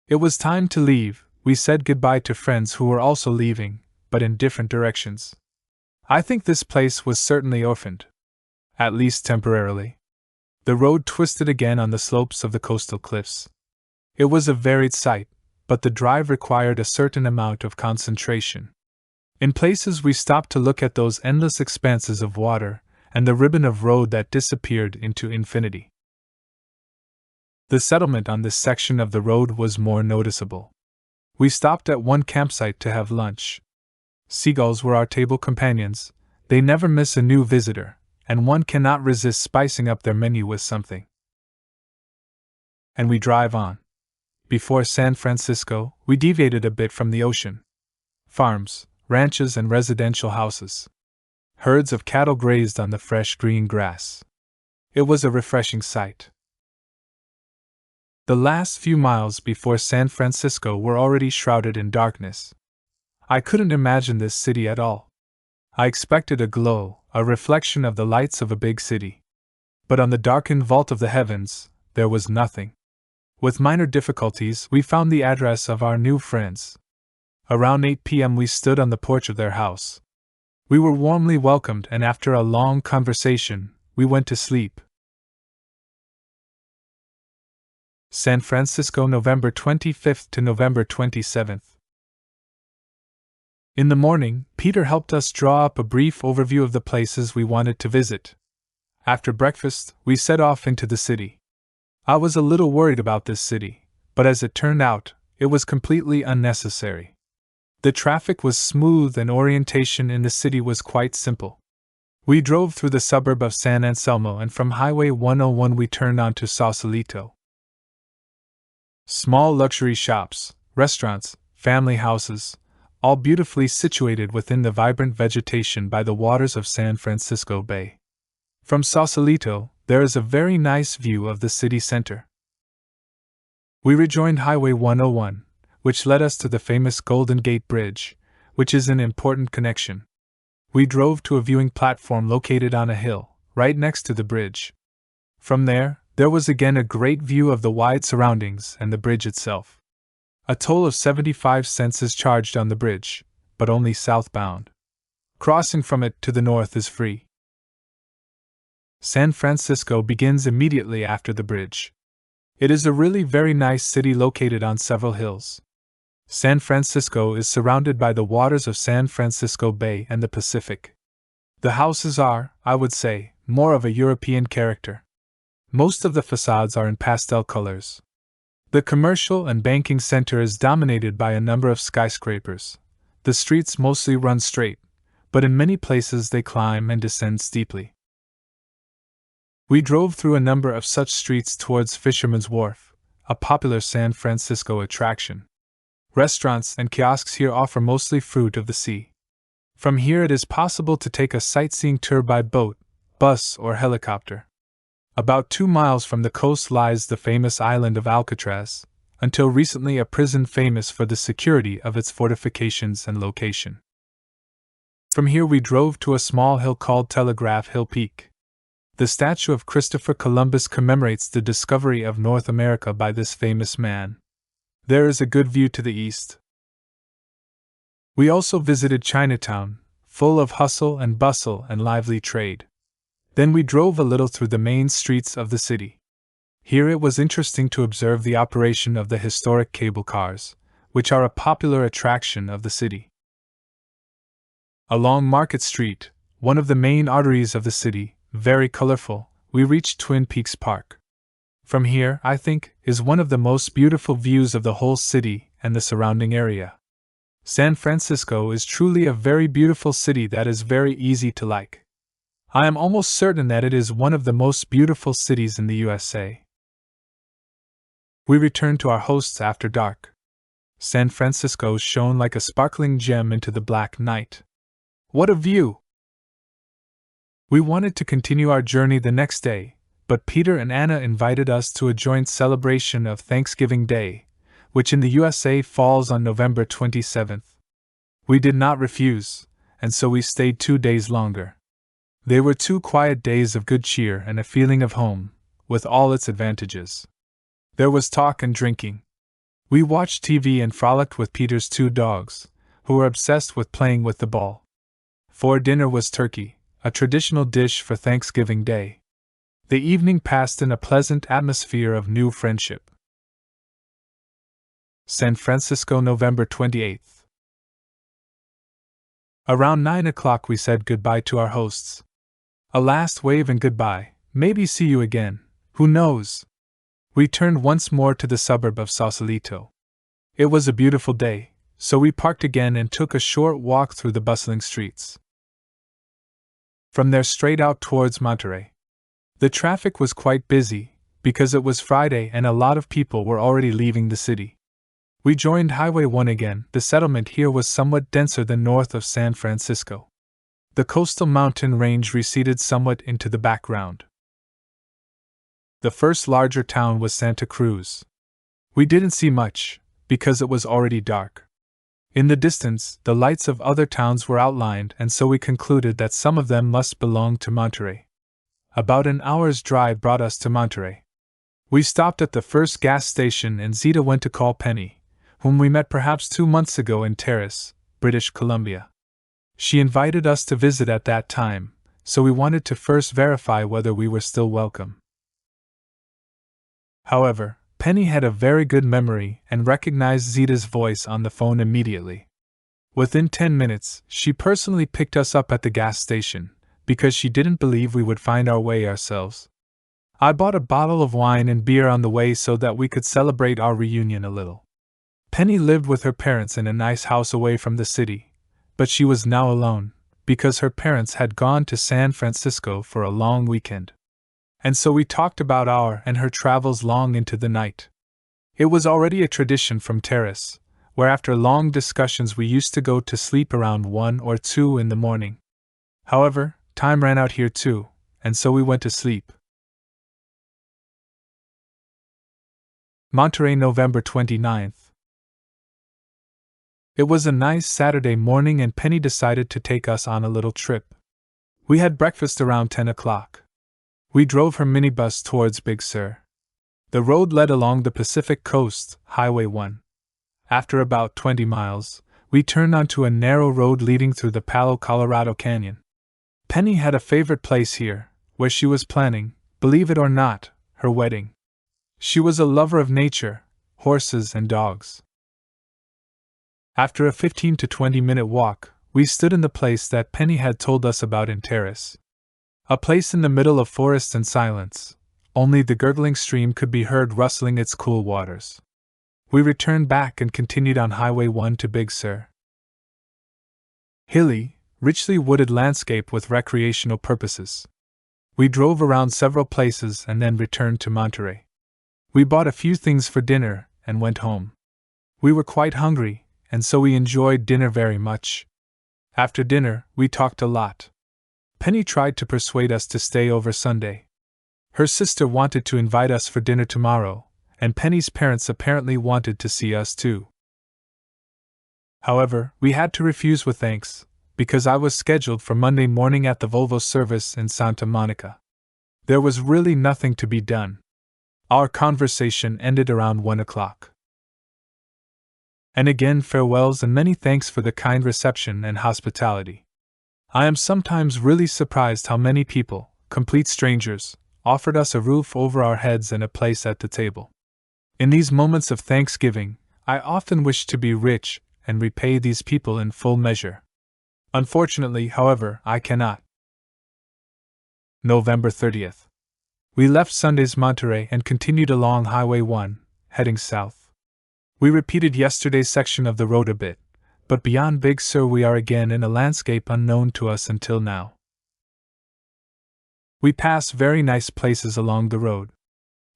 It was time to leave. We said goodbye to friends who were also leaving, but in different directions. I think this place was certainly orphaned. At least temporarily. The road twisted again on the slopes of the coastal cliffs. It was a varied sight, but the drive required a certain amount of concentration. In places we stopped to look at those endless expanses of water, and the ribbon of road that disappeared into infinity. The settlement on this section of the road was more noticeable. We stopped at one campsite to have lunch. Seagulls were our table companions. They never miss a new visitor, and one cannot resist spicing up their menu with something. And we drive on. Before San Francisco, we deviated a bit from the ocean. Farms, ranches, and residential houses. Herds of cattle grazed on the fresh green grass. It was a refreshing sight. The last few miles before San Francisco were already shrouded in darkness. I couldn't imagine this city at all. I expected a glow, a reflection of the lights of a big city. But on the darkened vault of the heavens, there was nothing. With minor difficulties, we found the address of our new friends. Around 8 p.m. we stood on the porch of their house. We were warmly welcomed, and after a long conversation, we went to sleep. San Francisco, November 25th to November 27th. In the morning, Peter helped us draw up a brief overview of the places we wanted to visit. After breakfast, we set off into the city. I was a little worried about this city, but as it turned out, it was completely unnecessary. The traffic was smooth and orientation in the city was quite simple. We drove through the suburb of San Anselmo and from Highway 101 we turned onto Sausalito. Small luxury shops, restaurants, family houses, all beautifully situated within the vibrant vegetation by the waters of San Francisco Bay. From Sausalito, there is a very nice view of the city center. We rejoined Highway 101, which led us to the famous Golden Gate Bridge, which is an important connection. We drove to a viewing platform located on a hill, right next to the bridge. From there was again a great view of the wide surroundings and the bridge itself. A toll of 75 cents is charged on the bridge, but only southbound. Crossing from it to the north is free. San Francisco begins immediately after the bridge. It is a really very nice city located on several hills. San Francisco is surrounded by the waters of San Francisco Bay and the Pacific. The houses are, I would say, more of a European character. Most of the facades are in pastel colors. The commercial and banking center is dominated by a number of skyscrapers. The streets mostly run straight, but in many places they climb and descend steeply. We drove through a number of such streets towards Fisherman's Wharf, a popular San Francisco attraction. Restaurants and kiosks here offer mostly fruit of the sea. From here it is possible to take a sightseeing tour by boat, bus, or helicopter. About 2 miles from the coast lies the famous island of Alcatraz, until recently a prison famous for the security of its fortifications and location. From here we drove to a small hill called Telegraph Hill Peak. The statue of Christopher Columbus commemorates the discovery of North America by this famous man. There is a good view to the east. We also visited Chinatown, full of hustle and bustle and lively trade. Then we drove a little through the main streets of the city. Here it was interesting to observe the operation of the historic cable cars, which are a popular attraction of the city. Along Market Street, one of the main arteries of the city, very colorful, we reached Twin Peaks Park. From here, I think, is one of the most beautiful views of the whole city and the surrounding area. San Francisco is truly a very beautiful city that is very easy to like. I am almost certain that it is one of the most beautiful cities in the USA. We returned to our hosts after dark. San Francisco shone like a sparkling gem into the black night. What a view! We wanted to continue our journey the next day, but Peter and Anna invited us to a joint celebration of Thanksgiving Day, which in the USA falls on November 27th. We did not refuse, and so we stayed 2 days longer. They were 2 quiet days of good cheer and a feeling of home, with all its advantages. There was talk and drinking. We watched TV and frolicked with Peter's 2 dogs, who were obsessed with playing with the ball. For dinner was turkey, a traditional dish for Thanksgiving Day. The evening passed in a pleasant atmosphere of new friendship. San Francisco, November 28th. Around 9 o'clock we said goodbye to our hosts. A last wave and goodbye, maybe see you again, who knows? We turned once more to the suburb of Sausalito. It was a beautiful day, so we parked again and took a short walk through the bustling streets. From there straight out towards Monterey. The traffic was quite busy, because it was Friday and a lot of people were already leaving the city. We joined Highway 1 again. The settlement here was somewhat denser than north of San Francisco. The coastal mountain range receded somewhat into the background. The first larger town was Santa Cruz. We didn't see much, because it was already dark. In the distance, the lights of other towns were outlined, and so we concluded that some of them must belong to Monterey. About an hour's drive brought us to Monterey. We stopped at the first gas station and Zita went to call Penny, whom we met perhaps 2 months ago in Terrace, British Columbia. She invited us to visit at that time, so we wanted to first verify whether we were still welcome. However, Penny had a very good memory and recognized Zita's voice on the phone immediately. Within 10 minutes, she personally picked us up at the gas station, because she didn't believe we would find our way ourselves. I bought a bottle of wine and beer on the way so that we could celebrate our reunion a little. Penny lived with her parents in a nice house away from the city, but she was now alone, because her parents had gone to San Francisco for a long weekend. And so we talked about our and her travels long into the night. It was already a tradition from Terrace, where after long discussions we used to go to sleep around 1 or 2 in the morning. However, time ran out here too, and so we went to sleep. Monterey, November 29th. It was a nice Saturday morning and Penny decided to take us on a little trip. We had breakfast around 10 o'clock. We drove her minibus towards Big Sur. The road led along the Pacific Coast, Highway 1. After about 20 miles, we turned onto a narrow road leading through the Palo Colorado Canyon. Penny had a favorite place here, where she was planning, believe it or not, her wedding. She was a lover of nature, horses and dogs. After a 15 to 20-minute walk, we stood in the place that Penny had told us about in Terrace. A place in the middle of forest and silence. Only the gurgling stream could be heard rustling its cool waters. We returned back and continued on Highway 1 to Big Sur. Hilly, richly wooded landscape with recreational purposes. We drove around several places and then returned to Monterey. We bought a few things for dinner and went home. We were quite hungry, and so we enjoyed dinner very much. After dinner, we talked a lot. Penny tried to persuade us to stay over Sunday. Her sister wanted to invite us for dinner tomorrow, and Penny's parents apparently wanted to see us too. However, we had to refuse with thanks, because I was scheduled for Monday morning at the Volvo service in Santa Monica. There was really nothing to be done. Our conversation ended around 1 o'clock. And again farewells and many thanks for the kind reception and hospitality. I am sometimes really surprised how many people, complete strangers, offered us a roof over our heads and a place at the table. In these moments of thanksgiving, I often wish to be rich and repay these people in full measure. Unfortunately, however, I cannot. November 30th. We left Sunday's Monterey and continued along Highway 1, heading south. We repeated yesterday's section of the road a bit, but beyond Big Sur we are again in a landscape unknown to us until now. We pass very nice places along the road.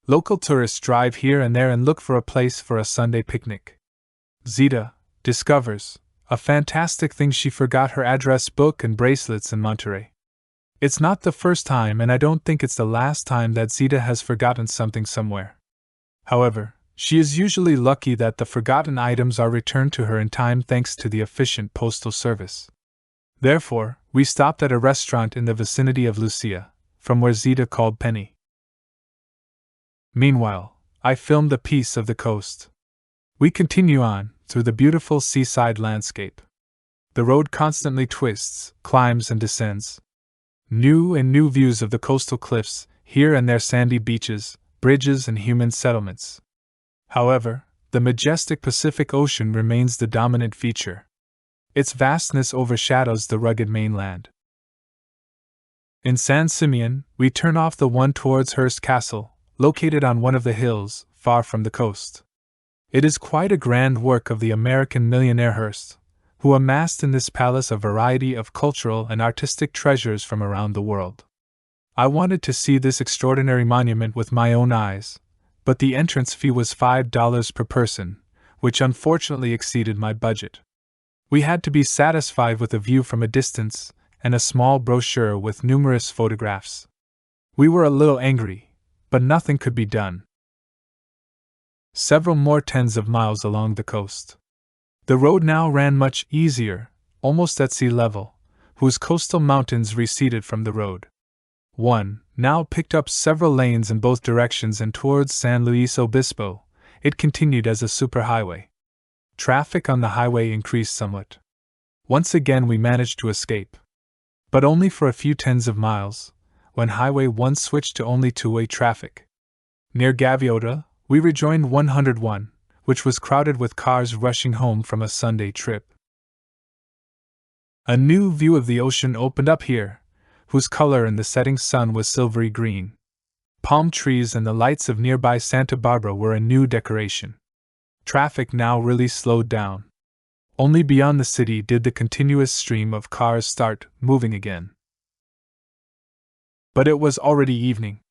Local tourists drive here and there and look for a place for a Sunday picnic. Zita discovers a fantastic thing: she forgot her address book and bracelets in Monterey. It's not the first time, and I don't think it's the last time that Zita has forgotten something somewhere. However, she is usually lucky that the forgotten items are returned to her in time thanks to the efficient postal service. Therefore, we stopped at a restaurant in the vicinity of Lucia, from where Zita called Penny. Meanwhile, I filmed a piece of the coast. We continue on, through the beautiful seaside landscape. The road constantly twists, climbs, and descends. New and new views of the coastal cliffs, here and there sandy beaches, bridges, and human settlements. However, the majestic Pacific Ocean remains the dominant feature. Its vastness overshadows the rugged mainland. In San Simeon, we turn off the one towards Hearst Castle, located on one of the hills, far from the coast. It is quite a grand work of the American millionaire Hearst, who amassed in this palace a variety of cultural and artistic treasures from around the world. I wanted to see this extraordinary monument with my own eyes, but the entrance fee was $5 per person, which unfortunately exceeded my budget. We had to be satisfied with a view from a distance and a small brochure with numerous photographs. We were a little angry, but nothing could be done. Several more tens of miles along the coast. The road now ran much easier, almost at sea level, whose coastal mountains receded from the road. One now picked up several lanes in both directions, and towards San Luis Obispo, it continued as a superhighway. Traffic on the highway increased somewhat. Once again we managed to escape, but only for a few tens of miles, when Highway 1 switched to only two-way traffic. Near Gaviota, we rejoined 101, which was crowded with cars rushing home from a Sunday trip. A new view of the ocean opened up here, whose color in the setting sun was silvery green. Palm trees and the lights of nearby Santa Barbara were a new decoration. Traffic now really slowed down. Only beyond the city did the continuous stream of cars start moving again. But it was already evening.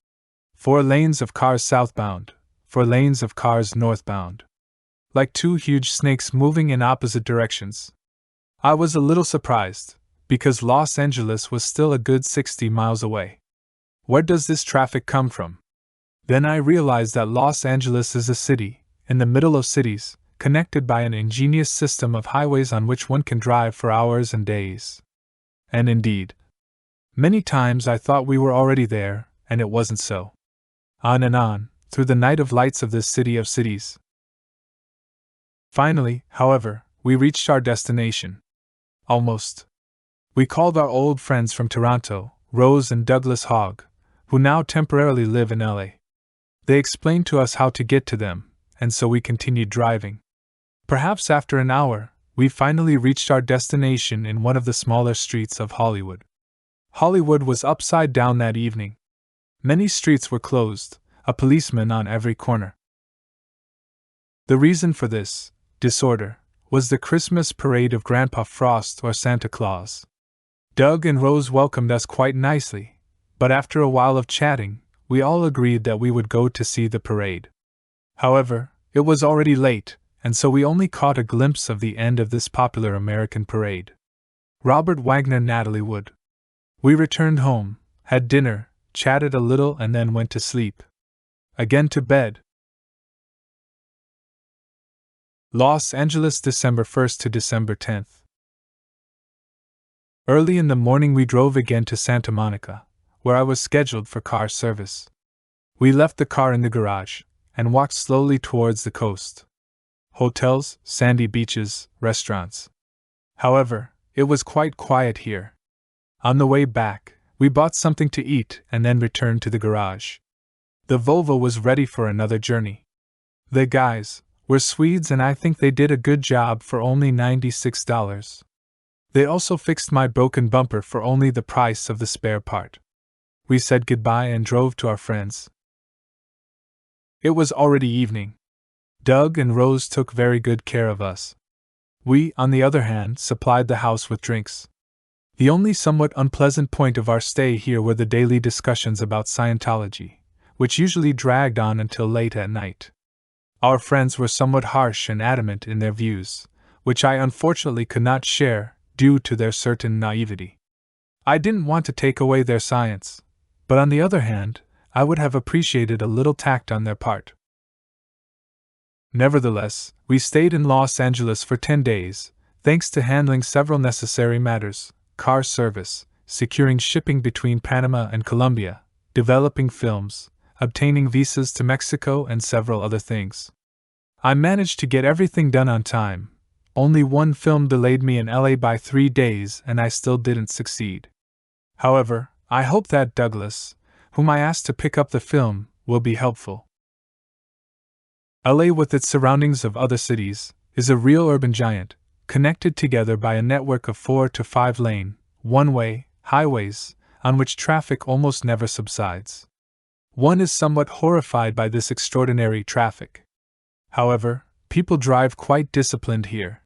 4 lanes of cars southbound, 4 lanes of cars northbound. Like two huge snakes moving in opposite directions. I was a little surprised, because Los Angeles was still a good 60 miles away. Where does this traffic come from? Then I realized that Los Angeles is a city, in the middle of cities, connected by an ingenious system of highways on which one can drive for hours and days. And indeed, many times I thought we were already there, and it wasn't so. On and on, through the night of lights of this city of cities. Finally, however, we reached our destination. Almost. We called our old friends from Toronto, Rose and Douglas Hogg, who now temporarily live in LA. They explained to us how to get to them, and so we continued driving. Perhaps after an hour, we finally reached our destination in one of the smaller streets of Hollywood. Hollywood was upside down that evening. Many streets were closed, a policeman on every corner. The reason for this disorder was the Christmas parade of Grandpa Frost or Santa Claus. Doug and Rose welcomed us quite nicely, but after a while of chatting, we all agreed that we would go to see the parade. However, it was already late, and so we only caught a glimpse of the end of this popular American parade. Robert Wagner, Natalie Wood. We returned home, had dinner, chatted a little, and then went to sleep. Again to bed. Los Angeles, December 1st to December 10th. Early in the morning we drove again to Santa Monica, where I was scheduled for car service. We left the car in the garage, and walked slowly towards the coast. Hotels, sandy beaches, restaurants. However, it was quite quiet here. On the way back, we bought something to eat and then returned to the garage. The Volvo was ready for another journey. The guys were Swedes, and I think they did a good job for only $96. They also fixed my broken bumper for only the price of the spare part. We said goodbye and drove to our friends. It was already evening. Doug and Rose took very good care of us. We, on the other hand, supplied the house with drinks. The only somewhat unpleasant point of our stay here were the daily discussions about Scientology, which usually dragged on until late at night. Our friends were somewhat harsh and adamant in their views, which I unfortunately could not share, due to their certain naivety. I didn't want to take away their science, but on the other hand, I would have appreciated a little tact on their part. Nevertheless, we stayed in Los Angeles for 10 days, thanks to handling several necessary matters: car service, securing shipping between Panama and Colombia, developing films, obtaining visas to Mexico, and several other things. I managed to get everything done on time. Only one film delayed me in LA by 3 days, and I still didn't succeed. However, I hope that Douglas, whom I asked to pick up the film, will be helpful. LA, with its surroundings of other cities, is a real urban giant, connected together by a network of 4 to 5 lane, one-way, highways, on which traffic almost never subsides. One is somewhat horrified by this extraordinary traffic. However, people drive quite disciplined here.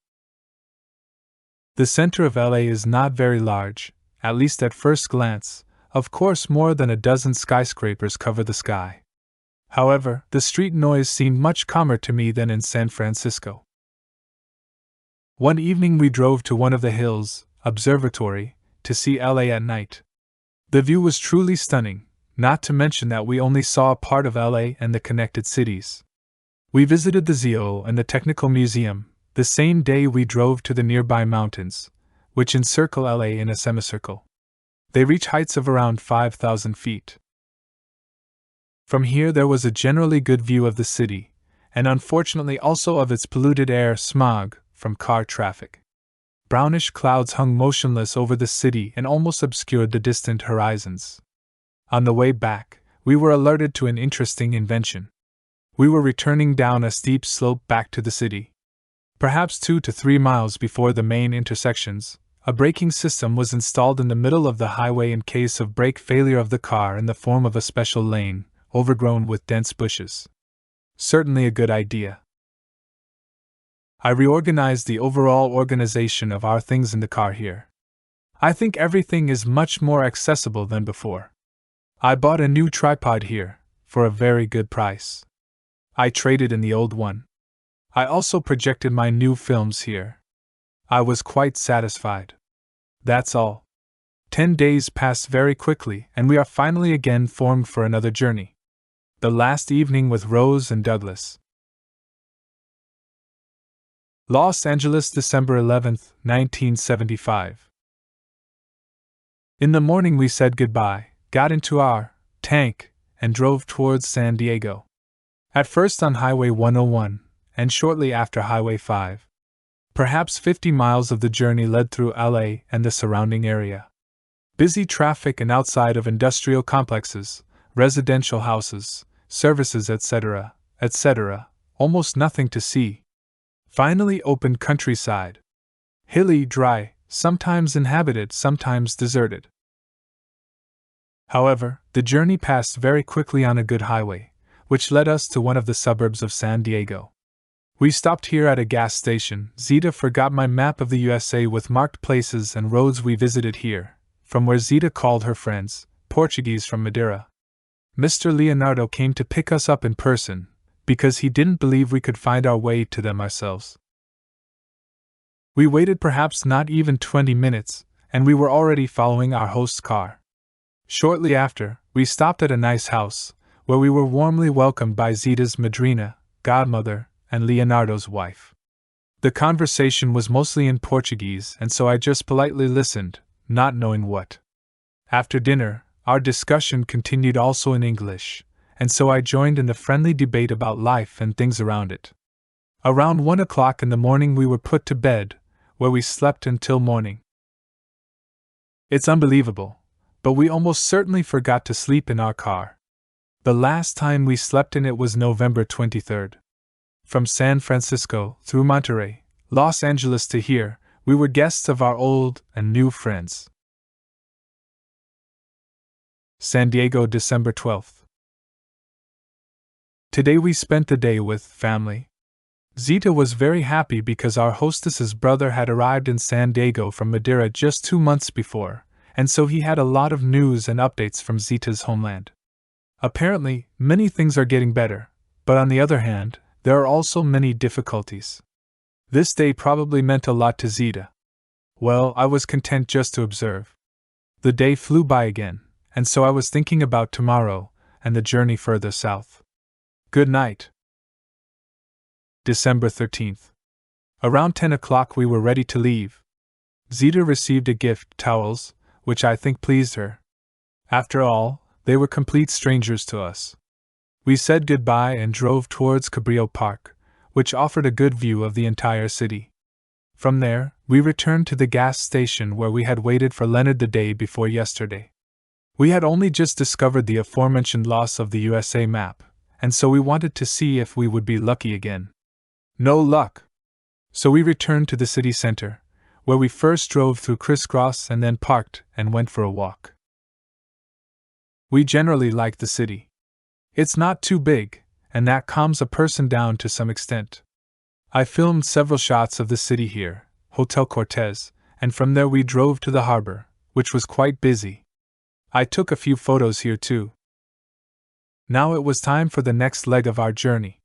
The center of LA is not very large, at least at first glance. Of course, more than a dozen skyscrapers cover the sky. However, the street noise seemed much calmer to me than in San Francisco. One evening we drove to one of the hills, Observatory, to see LA at night. The view was truly stunning, not to mention that we only saw a part of LA and the connected cities. We visited the Zoo and the Technical Museum. The same day we drove to the nearby mountains, which encircle LA in a semicircle. They reach heights of around 5,000 feet. From here there was a generally good view of the city, and unfortunately also of its polluted air, smog, from car traffic. Brownish clouds hung motionless over the city and almost obscured the distant horizons. On the way back, we were alerted to an interesting invention. We were returning down a steep slope back to the city. Perhaps 2 to 3 miles before the main intersections, a braking system was installed in the middle of the highway in case of brake failure of the car, in the form of a special lane, overgrown with dense bushes. Certainly a good idea. I reorganized the overall organization of our things in the car here. I think everything is much more accessible than before. I bought a new tripod here, for a very good price. I traded in the old one. I also projected my new films here. I was quite satisfied. That's all. 10 days passed very quickly, and we are finally again formed for another journey. The last evening with Rose and Douglas. Los Angeles, December 11, 1975. In the morning we said goodbye, got into our tank, and drove towards San Diego. At first on Highway 101, and shortly after Highway 5. Perhaps 50 miles of the journey led through LA and the surrounding area. Busy traffic and outside of industrial complexes, residential houses, services, etc., etc., almost nothing to see. Finally open countryside. Hilly, dry, sometimes inhabited, sometimes deserted. However, the journey passed very quickly on a good highway, which led us to one of the suburbs of San Diego. We stopped here at a gas station. Zita forgot my map of the USA with marked places and roads we visited here, from where Zita called her friends, Portuguese from Madeira. Mr. Leonardo came to pick us up in person, because he didn't believe we could find our way to them ourselves. We waited perhaps not even 20 minutes, and we were already following our host's car. Shortly after, we stopped at a nice house, where we were warmly welcomed by Zita's madrina, godmother, and Leonardo's wife. The conversation was mostly in Portuguese, and so I just politely listened, not knowing what. After dinner, our discussion continued also in English, and so I joined in the friendly debate about life and things around it. Around 1 o'clock in the morning we were put to bed, where we slept until morning. It's unbelievable, but we almost certainly forgot to sleep in our car. The last time we slept in it was November 23rd. From San Francisco, through Monterey, Los Angeles to here, we were guests of our old and new friends. San Diego, December 12th. Today we spent the day with family. Zita was very happy because our hostess's brother had arrived in San Diego from Madeira just 2 months before, and so he had a lot of news and updates from Zita's homeland. Apparently, many things are getting better, but on the other hand, there are also many difficulties. This day probably meant a lot to Zita. Well, I was content just to observe. The day flew by again, and so I was thinking about tomorrow and the journey further south. Good night. December 13th. Around 10 o'clock we were ready to leave. Zita received a gift, towels, which I think pleased her. After all, they were complete strangers to us. We said goodbye and drove towards Cabrillo Park, which offered a good view of the entire city. From there, we returned to the gas station where we had waited for Leonard the day before yesterday. We had only just discovered the aforementioned loss of the USA map, and so we wanted to see if we would be lucky again. No luck! So we returned to the city center, where we first drove through Crisscross and then parked and went for a walk. We generally like the city. It's not too big, and that calms a person down to some extent. I filmed several shots of the city here, Hotel Cortez, and from there we drove to the harbor, which was quite busy. I took a few photos here too. Now it was time for the next leg of our journey.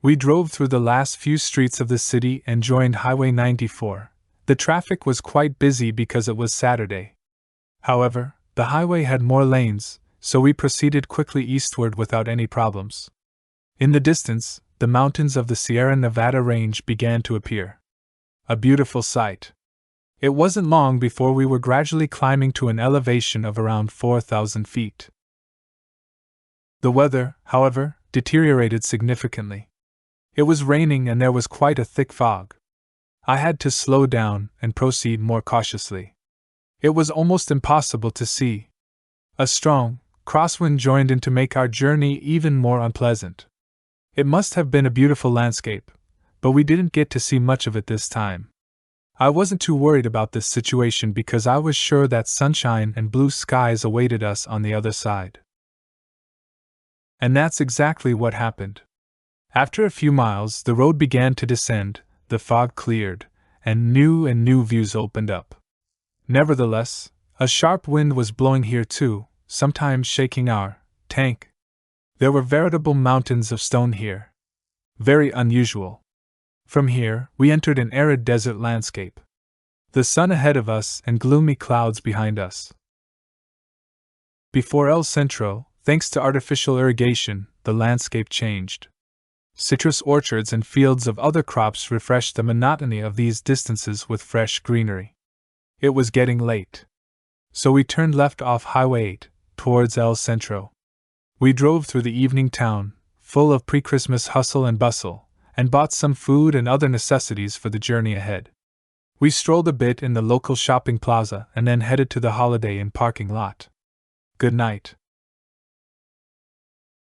We drove through the last few streets of the city and joined Highway 94. The traffic was quite busy because it was Saturday. However, the highway had more lanes, so we proceeded quickly eastward without any problems. In the distance, the mountains of the Sierra Nevada range began to appear. A beautiful sight. It wasn't long before we were gradually climbing to an elevation of around 4,000 feet. The weather, however, deteriorated significantly. It was raining and there was quite a thick fog. I had to slow down and proceed more cautiously. It was almost impossible to see. A strong crosswind joined in to make our journey even more unpleasant. It must have been a beautiful landscape, but we didn't get to see much of it this time. I wasn't too worried about this situation because I was sure that sunshine and blue skies awaited us on the other side. And that's exactly what happened. After a few miles, the road began to descend, the fog cleared, and new views opened up. Nevertheless, a sharp wind was blowing here too, sometimes shaking our tank. There were veritable mountains of stone here. Very unusual. From here, we entered an arid desert landscape. The sun ahead of us and gloomy clouds behind us. Before El Centro, thanks to artificial irrigation, the landscape changed. Citrus orchards and fields of other crops refreshed the monotony of these distances with fresh greenery. It was getting late. So we turned left off Highway 8, towards El Centro. We drove through the evening town, full of pre-Christmas hustle and bustle, and bought some food and other necessities for the journey ahead. We strolled a bit in the local shopping plaza and then headed to the Holiday Inn parking lot. Good night.